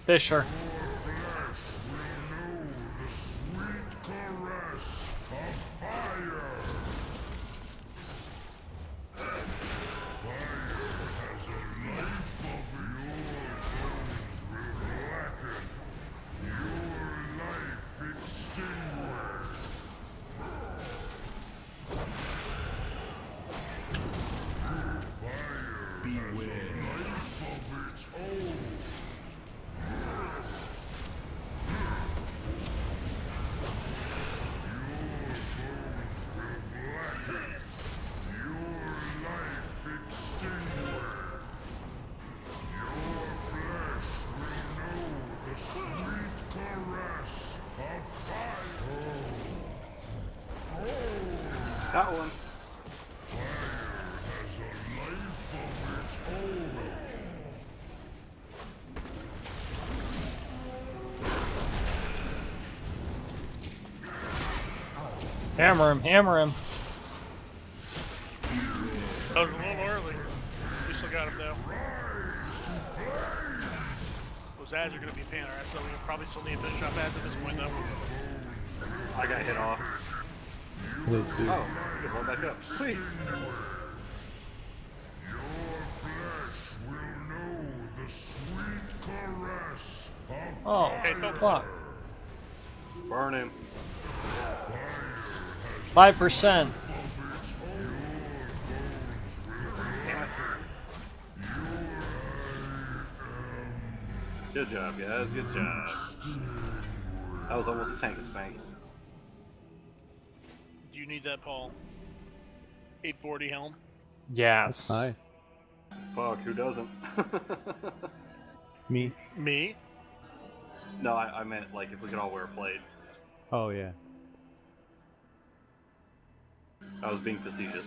S1: Fisher.
S2: Got one.
S1: Hammer him, hammer him.
S3: That was a little early. We still got him though. Those ads are going to be a pain, alright, so we probably still need to finish off ads at this point though.
S2: I got hit off.
S4: Those two.
S2: Oh, good, roll back up. Sweet.
S1: Oh,
S3: Hey, focus.
S1: fuck.
S2: Burn him.
S1: 5%.
S2: Good job, guys. Good job. That was almost a tank and spank.
S3: Do you need that, Paul? 840 helm?
S1: Yes.
S4: That's nice.
S2: Fuck, who doesn't?
S4: Me?
S3: Me?
S2: No, I meant like if we could all wear a plate.
S4: Oh yeah.
S2: I was being facetious.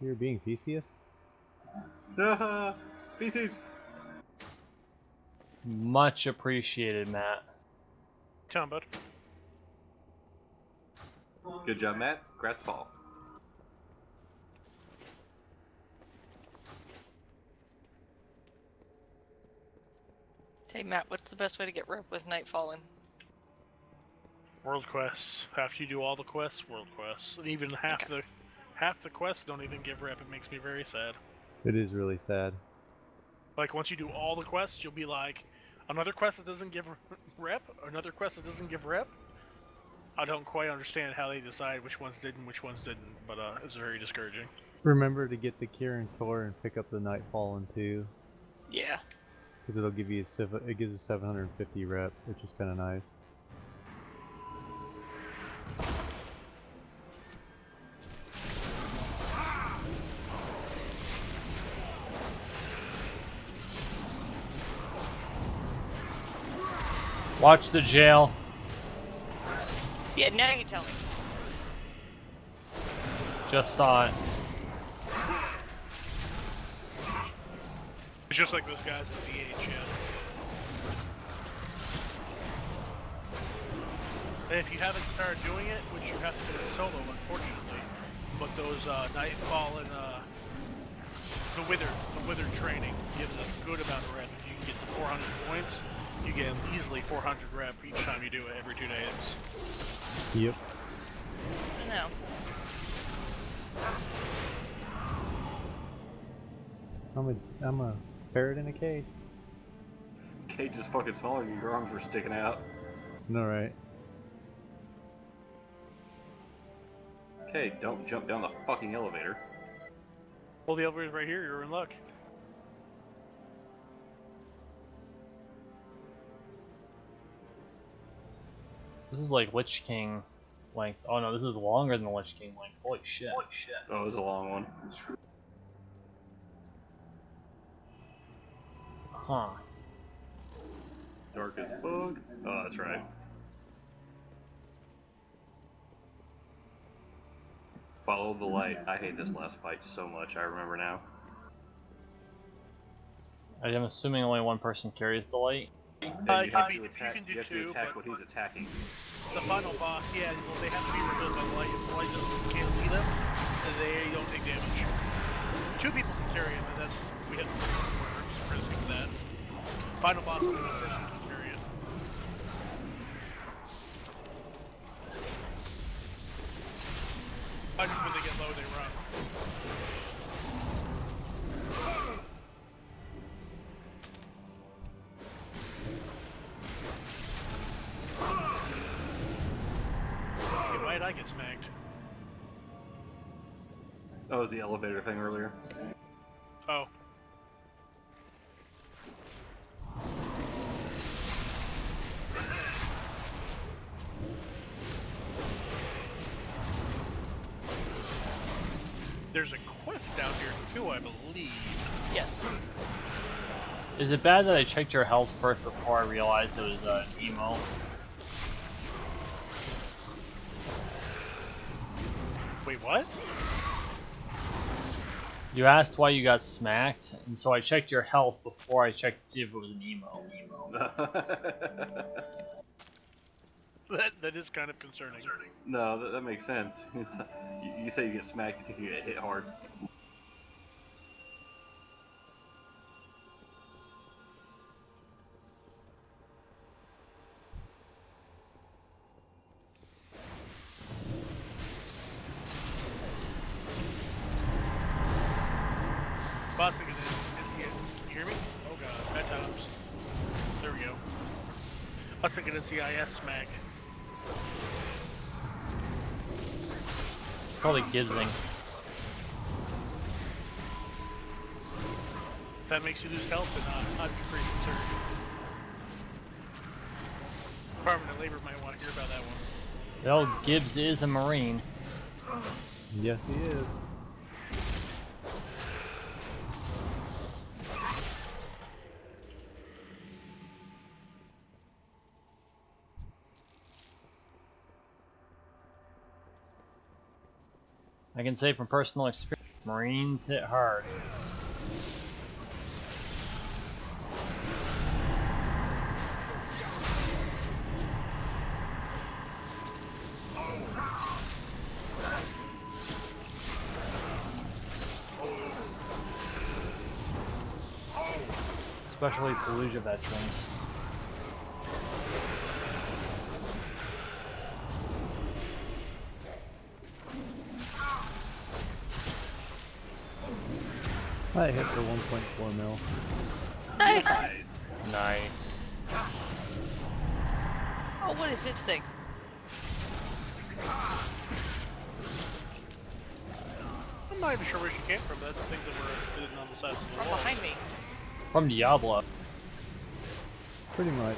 S4: You're being Theseus?
S2: Feces!
S1: Much appreciated, Matt.
S3: Tell him, bud.
S2: Good job, Matt. Congrats, Paul.
S7: Hey Matt, what's the best way to get rep with Nightfallen?
S3: World quests. After you do all the quests, world quests. And even half the quests don't even give rep. It makes me very sad.
S4: It is really sad.
S3: Like once you do all the quests, you'll be like, another quest that doesn't give rep, another quest that doesn't give rep. I don't quite understand how they decide which ones did and which ones didn't, but it's very discouraging.
S4: Remember to get the Kirin Tor and pick up the Nightfallen too,
S7: Yeah.
S4: because it'll give you it gives a 750 rep, which is kind of nice.
S1: Watch the jail.
S7: Yeah, now you tell me.
S1: Just saw it.
S3: It's just like those guys at VH, yeah. And if you haven't started doing it, which you have to do it solo, unfortunately, but those Nightfall and the Wither training gives a good amount of rep. If you can get to 400 points, you get easily 400 rep each time you do it every 2 days.
S4: Yep.
S7: I know.
S4: I'm a ferret in a cage.
S2: Cage is fucking smaller and your arms were sticking out.
S4: No, right?
S2: Okay, don't jump down the fucking elevator.
S3: Well, the elevator's right here, you're in luck.
S1: This is like Lich King length. Oh no, this is longer than the Lich King length. Holy shit. Holy shit.
S2: Oh, it was a long one.
S1: Huh.
S2: Dark as fuck. Oh, that's right. Follow the light. I hate this last fight so much. I remember now.
S1: I'm assuming only one person carries the light.
S2: Yeah, you have
S3: you
S2: to attack.
S3: can do
S2: You have to
S3: two,
S2: attack
S3: but
S2: what he's attacking.
S3: the final boss, yeah, well, they have to be revealed by the light. If the light doesn't, can't see them, then they don't take damage. 2 people can carry him, and that's, we have to risk that. Final boss, only 1 person can carry it. I think when they get low, they run. Okay, why did I get smacked?
S2: That was the elevator thing earlier.
S3: Oh. There's a quest down here too, I believe.
S7: Yes.
S1: Is it bad that I checked your health first before I realized it was emo?
S3: Wait, Wait, what?
S1: You asked why you got smacked, and so I checked your health before I checked to see if it was an emo.
S3: That is kind of concerning.
S2: No, that makes sense. You say you get smacked, you think you get hit hard.
S3: Bossing it in. Can you hear me? Oh god, bad times. There we go. I was thinking it's the IS smack.
S1: It's probably Gibbsing.
S3: If that makes you lose health, then I'd be pretty concerned. Department of Labor might want to hear about that one.
S1: Well, Gibbs is a Marine.
S4: Yes, he is.
S1: I can say from personal experience, Marines hit hard. Especially Fallujah veterans.
S4: I hit for 1.4 mil.
S7: Nice.
S1: Nice.
S7: Oh, what is this thing?
S3: I'm not even sure where she came from. That's the things that were hidden on the sides of the
S7: From
S3: wall.
S7: behind me.
S1: From Diablo.
S4: Pretty much.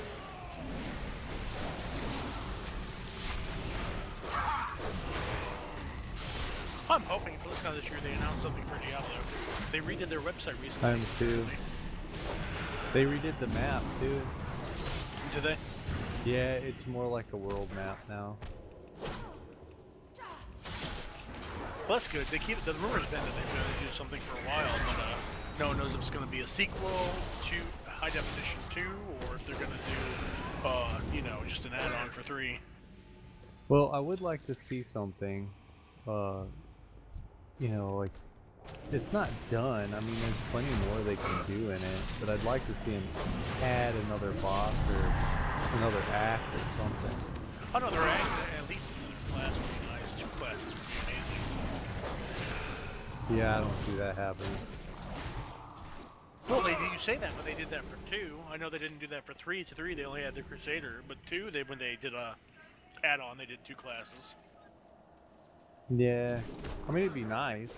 S3: I'm hoping for this kind of this year they announced something for Diablo. They redid their website recently.
S4: I am too. They redid the map too.
S3: Did they?
S4: Yeah, it's more like a world map now.
S3: Well, that's good. They keep the rumors been that they're going to do something for a while, but no one knows if it's going to be a sequel to High Definition 2 or if they're going to do, you know, just an add-on for 3.
S4: Well, I would like to see something, you know, like, it's not done. I mean, there's plenty more they can do in it, but I'd like to see them add another boss or another act or something.
S3: Another act, at least one class would be nice. 2 classes would be amazing.
S4: Yeah, I don't see that happening.
S3: Well, you say that, but they did that for 2. I know they didn't do that for 3. To 3, they only had the Crusader, but 2, when they did a add-on, they did 2 classes.
S4: Yeah, I mean, it'd be nice.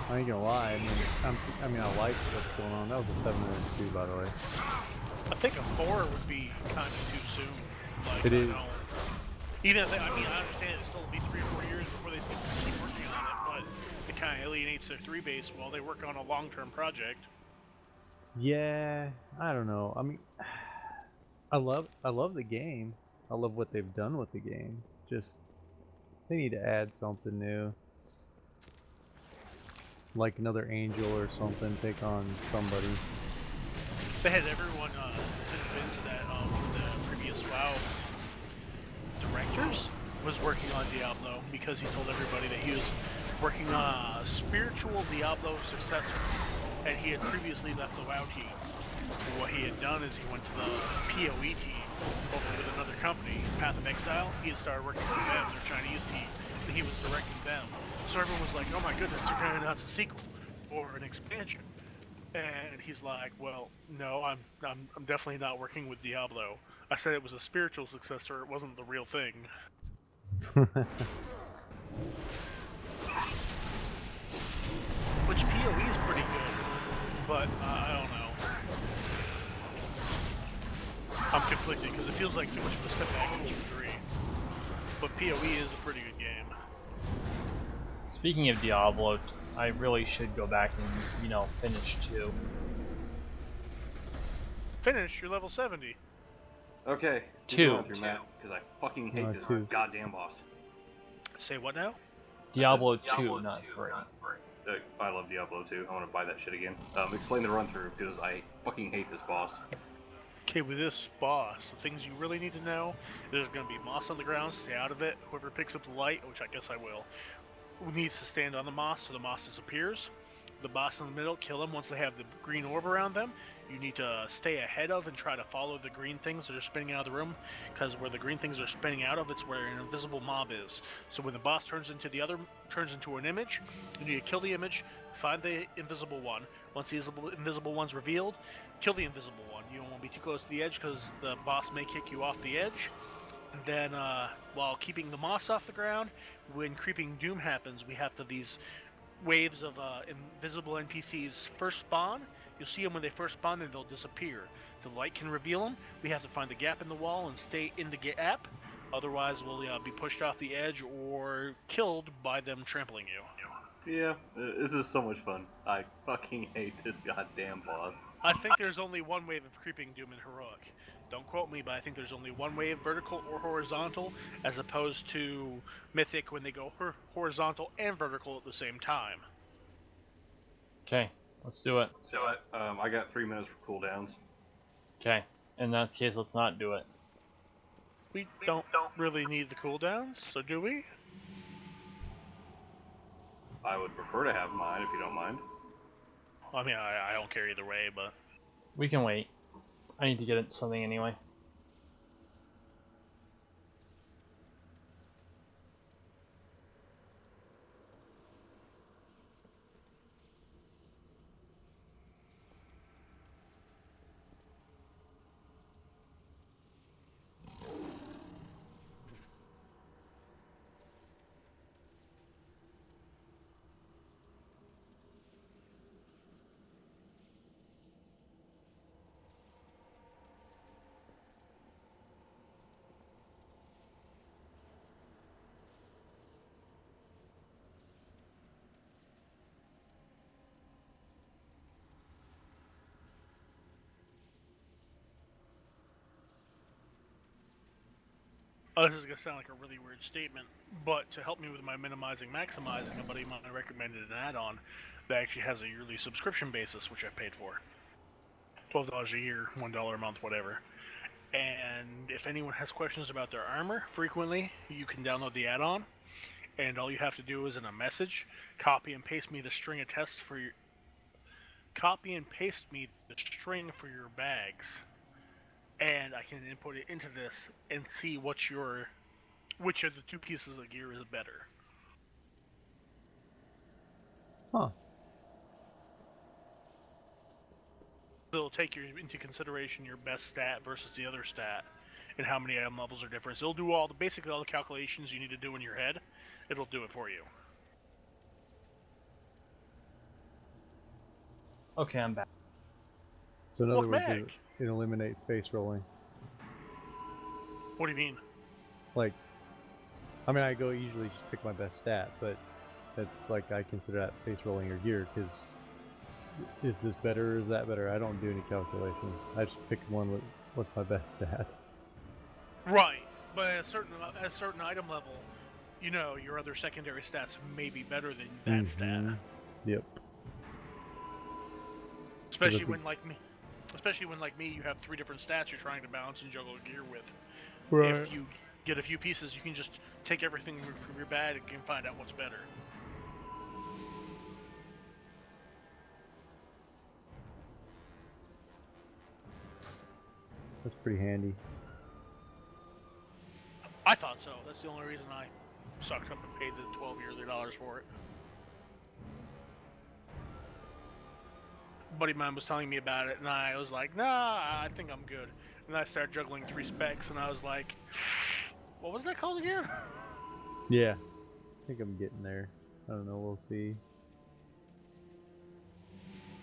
S4: I ain't gonna lie. I mean, I like what's going on. That was a 702, by the way.
S3: I think a 4 would be kind of too soon. Like,
S4: It is.
S3: Know, even if I mean, I understand it'll still be 3 or 4 years before they keep working on it, but it kind of alienates their 3 base while they work on a long-term project.
S4: Yeah, I don't know. I mean, I love the game. I love what they've done with the game. Just they need to add something new. Like another angel or something, take on somebody.
S3: They had everyone convinced that the previous WoW directors was working on Diablo because he told everybody that he was working on a spiritual Diablo successor, and he had previously left the WoW team. And what he had done is he went to the PoE team over with another company, Path of Exile. He had started working with them, their Chinese team, and he was directing them. So everyone was like, "Oh my goodness, they're going to announce a sequel or an expansion." And he's like, "Well, no, I'm definitely not working with Diablo. I said it was a spiritual successor. It wasn't the real thing." Which PoE is pretty good, but I don't know. I'm conflicted because it feels like too much of a step back from 3. But PoE is a pretty good game.
S1: Speaking of Diablo, I really should go back and, you know, finish 2.
S3: Finish, you're level 70.
S2: Okay.
S1: Two.
S2: Through Matt, because I fucking hate this
S4: two.
S2: goddamn boss.
S3: Say what now?
S1: Diablo 2, not 3.
S2: I love Diablo 2. I want to buy that shit again. Explain the run through, because I fucking hate this boss.
S3: Okay, with this boss, the things you really need to know, there's going to be moss on the ground, stay out of it. Whoever picks up the light, which I guess I will, needs to stand on the moss so the moss disappears. The boss in the middle, kill them once they have the green orb around them. You need to stay ahead of and try to follow the green things that are spinning out of the room, because where the green things are spinning out of, it's where an invisible mob is. So when the boss turns into an image, you need to kill the image, find the invisible one. Once the invisible one's revealed, kill the invisible one. You don't want to be too close to the edge because the boss may kick you off the edge. And then, while keeping the moss off the ground, when Creeping Doom happens, we have these waves of invisible NPCs first spawn. You'll see them when they first spawn, and they'll disappear. The light can reveal them. We have to find the gap in the wall and stay in the gap. Otherwise, we'll be pushed off the edge or killed by them trampling you.
S2: Yeah, this is so much fun. I fucking hate this goddamn boss.
S3: I think there's only one wave of Creeping Doom in Heroic. Don't quote me, but I think there's only one wave, vertical or horizontal, as opposed to Mythic when they go horizontal and vertical at the same time.
S1: Okay, let's do it.
S2: So, I got 3 minutes for cooldowns.
S1: Okay, in that case, let's not do it.
S3: We don't really need the cooldowns, so do we?
S2: I would prefer to have mine if you don't mind.
S3: I mean, I don't care either way, but...
S1: We can wait. I need to get something anyway.
S3: Oh, this is going to sound like a really weird statement, but to help me with my minimizing, maximizing, a buddy of mine recommended an add-on that actually has a yearly subscription basis, which I've paid for. $12 a year, $1 a month, whatever. And if anyone has questions about their armor, frequently, you can download the add-on, and all you have to do is in a message, copy and paste me the string of tests for your... Copy and paste me the string for your bags. And I can input it into this and see which of the two pieces of gear is better.
S4: Huh.
S3: So it'll take into consideration your best stat versus the other stat, and how many item levels are different. So it'll do basically all the calculations you need to do in your head. It'll do it for you.
S1: Okay, I'm back.
S4: So in other
S3: Welcome
S4: words,
S3: back.
S4: it eliminates face rolling.
S3: What do you mean?
S4: Like, I mean, I go usually just pick my best stat, but that's like I consider that face rolling your gear, because is this better or is that better? I don't do any calculations. I just pick one with my best stat.
S3: Right, but at a certain item level, you know, your other secondary stats may be better than that stat.
S4: Yep.
S3: Especially when, like me, you have 3 different stats you're trying to balance and juggle gear with.
S4: Right.
S3: If you get a few pieces, you can just take everything from your bag and find out what's better.
S4: That's pretty handy.
S3: I thought so. That's the only reason I sucked up and paid the $12 yearly for it. A buddy of mine was telling me about it, and I was like, nah, I think I'm good. And I started juggling 3 specs, and I was like, what was that called again?
S4: Yeah. I think I'm getting there. I don't know, we'll see.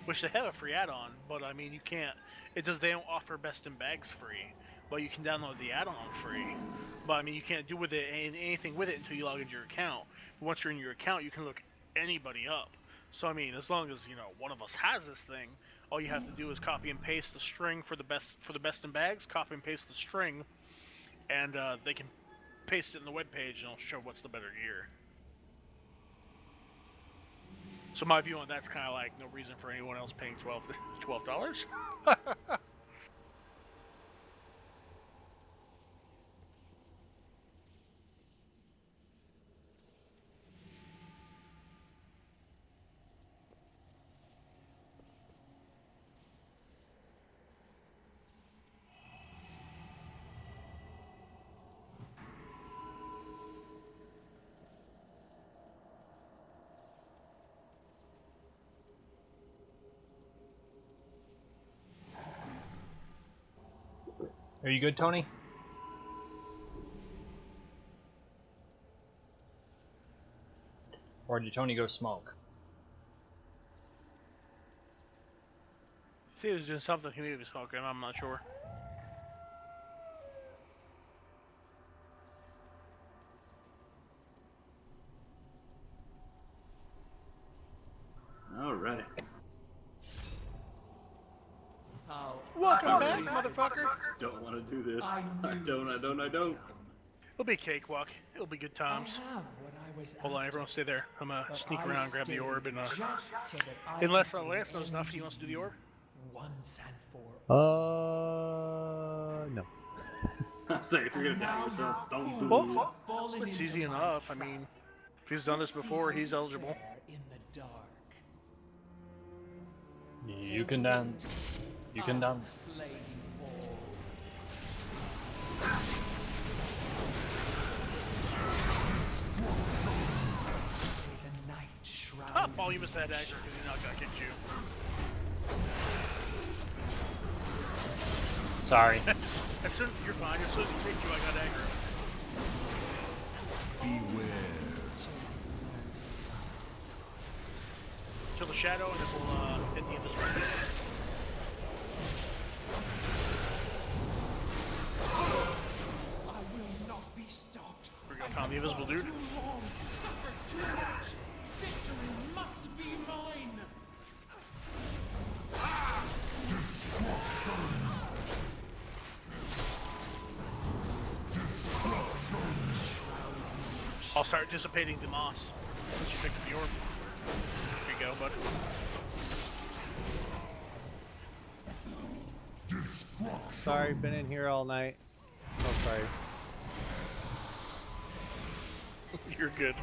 S3: Which they have a free add-on, but I mean, you can't. They don't offer best in bags free, but you can download the add-on free. But I mean, you can't do anything with it until you log into your account. But once you're in your account, you can look anybody up. So I mean, as long as one of us has this thing, all you have to do is copy and paste the string for the best in bags. Copy and paste the string, and they can paste it in the web page, and it'll show what's the better gear. So my view on that's kind of like no reason for anyone else paying $12.
S1: Are you good, Tony? Or did Tony go smoke?
S3: See, he was doing something. He may be smoking. I'm not sure.
S2: Alright.
S3: Welcome back, motherfucker.
S2: Don't want to do this. I don't.
S3: It'll be a cakewalk. It'll be good times. Hold on, everyone stay there. I'm gonna sneak around, grab the orb, and unless Lance knows enough, he wants to do the orb.
S5: Once and for
S4: No.
S2: Say, if you're gonna doubt yourself, don't do
S3: Well,
S2: it.
S3: it's easy enough. I mean, if he's done this before, he's eligible.
S5: in the dark.
S1: You can dance. You can dance.
S5: Slay you all. The night shroud.
S3: Ah, Paul, you missed that dagger because he's not gonna kick you.
S1: Sorry.
S3: As soon you're fine. As soon as he kicked you, I got aggro. Kill the shadow, and then we'll hit the invisible.
S5: I will not be stopped.
S3: Here we go, found the invisible dude.
S5: Too long. Suffered too much. Victory must be mine.
S3: I'll start dissipating the moss since you picked up the orb. There you go, bud.
S4: Sorry, been in here all night. Oh, sorry.
S3: You're good.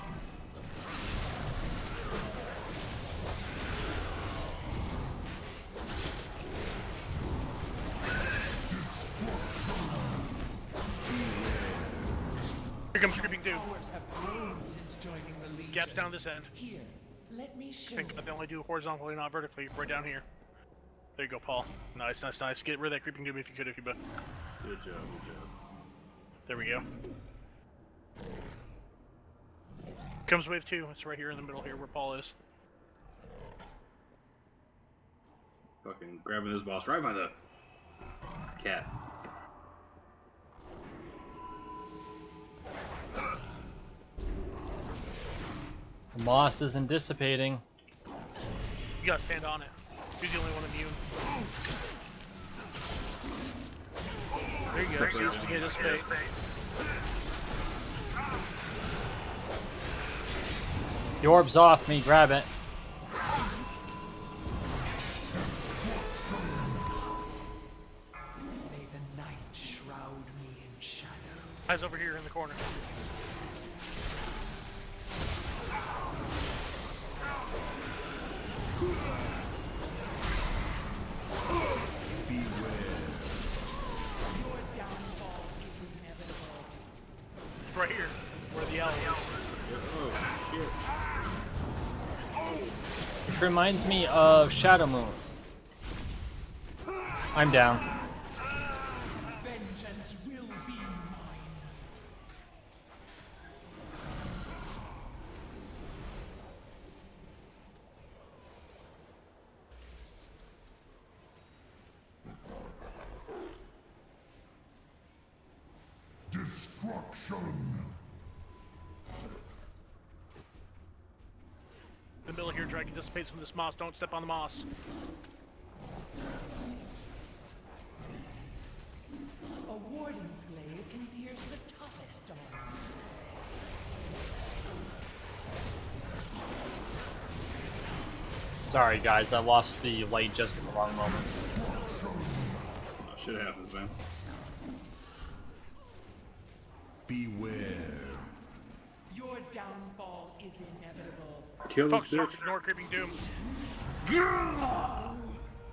S3: Here comes Creeping Dude.
S5: Powers have grown since joining the Legion.
S3: Gaps down this end.
S5: Here, let me show
S3: Think
S5: you.
S3: they only do horizontally, not vertically. Right down here. There you go, Paul. Nice, nice, nice. Get rid of that Creeping Dude if you could, if you but.
S2: Good job.
S3: There we go. Comes wave 2. It's right here in the middle here where Paul is.
S2: Fucking grabbing this boss right by the cat.
S1: The moss isn't dissipating.
S3: You gotta stand on it. He's the only one immune. There you go. See if you can dissipate.
S1: The orb's off me, grab it.
S5: May the night shroud me in shadow.
S3: Eyes over here in the corner.
S5: Your downfall is inevitable.
S3: It's right here, where the owl is.
S1: Which reminds me of Shadow Moon. I'm down.
S5: Vengeance will be mine.
S3: Bill here, trying to dissipate some of this moss. Don't step on the moss.
S8: A warden's glaive can pierce the toughest armor.
S1: Sorry guys, I lost the light just at the wrong moment.
S2: Oh, shit happens, man.
S5: Beware.
S8: Your downfall is inevitable.
S2: Kill
S3: Focus,
S2: this bitch.
S3: ignore creeping doom.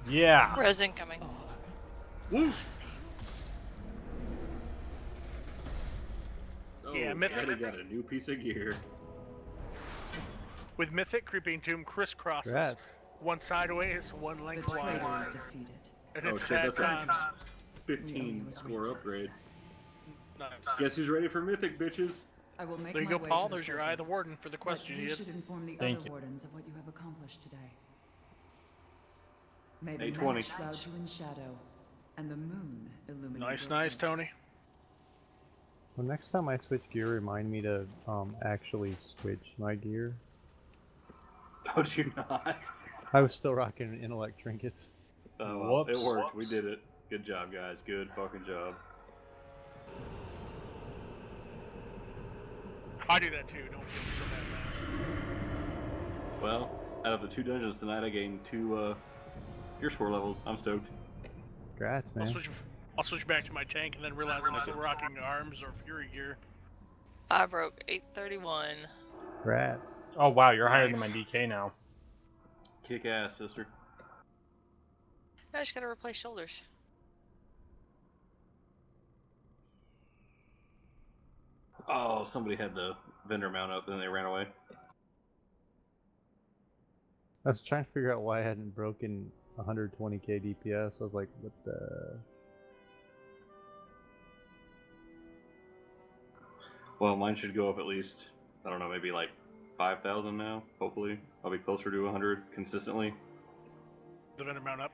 S1: Yeah.
S7: Resin coming.
S2: Woo!
S3: Yeah,
S2: Oh,
S3: Mythic.
S2: Daddy got a new piece of gear.
S3: With Mythic, creeping doom crisscrosses.
S4: Congrats.
S3: One sideways, one
S6: The
S3: lengthwise.
S6: traitor is defeated.
S3: And
S2: Oh
S3: it's
S2: shit,
S3: bad
S2: that's
S3: times.
S2: a 15 score upgrade.
S3: Nice.
S2: Guess who's ready for Mythic, bitches?
S6: I will make
S3: There you
S6: my
S3: go,
S6: way
S3: Paul.
S6: to the
S3: There's your eye of the
S6: surface.
S3: warden for the quest
S6: But
S3: you
S6: you
S3: needed.
S6: should inform the
S1: Thank
S6: other
S1: you.
S6: wardens of what you have accomplished today. May the
S2: 820.
S6: night shroud you in shadow, and the moon illuminate
S3: Nice,
S6: your
S3: nice,
S6: paths.
S3: Tony.
S4: Well, next time I switch gear, remind me to actually switch my gear.
S2: Don't you not?
S4: I was still rocking intellect trinkets.
S2: Oh, well, it
S1: Whoops.
S2: worked. We did it. Good job, guys. Good fucking job.
S3: I do that too. Don't kill me so bad,
S2: Well, out of the 2 dungeons tonight, I gained 2 gear score levels. I'm stoked.
S4: Congrats, man.
S3: I'll switch back to my tank and then realize I'm still rocking arms or fury gear.
S7: I broke 831.
S4: Congrats.
S1: Oh wow, you're higher than my
S3: Nice.
S1: DK now.
S2: Kick ass, sister.
S7: I just gotta replace shoulders.
S2: Oh, somebody had the vendor mount up, and then they ran away.
S4: I was trying to figure out why I hadn't broken 120k DPS. I was like, what the...
S2: Well, mine should go up at least, I don't know, maybe like 5,000 now, hopefully. I'll be closer to 100 consistently.
S3: The vendor mount up.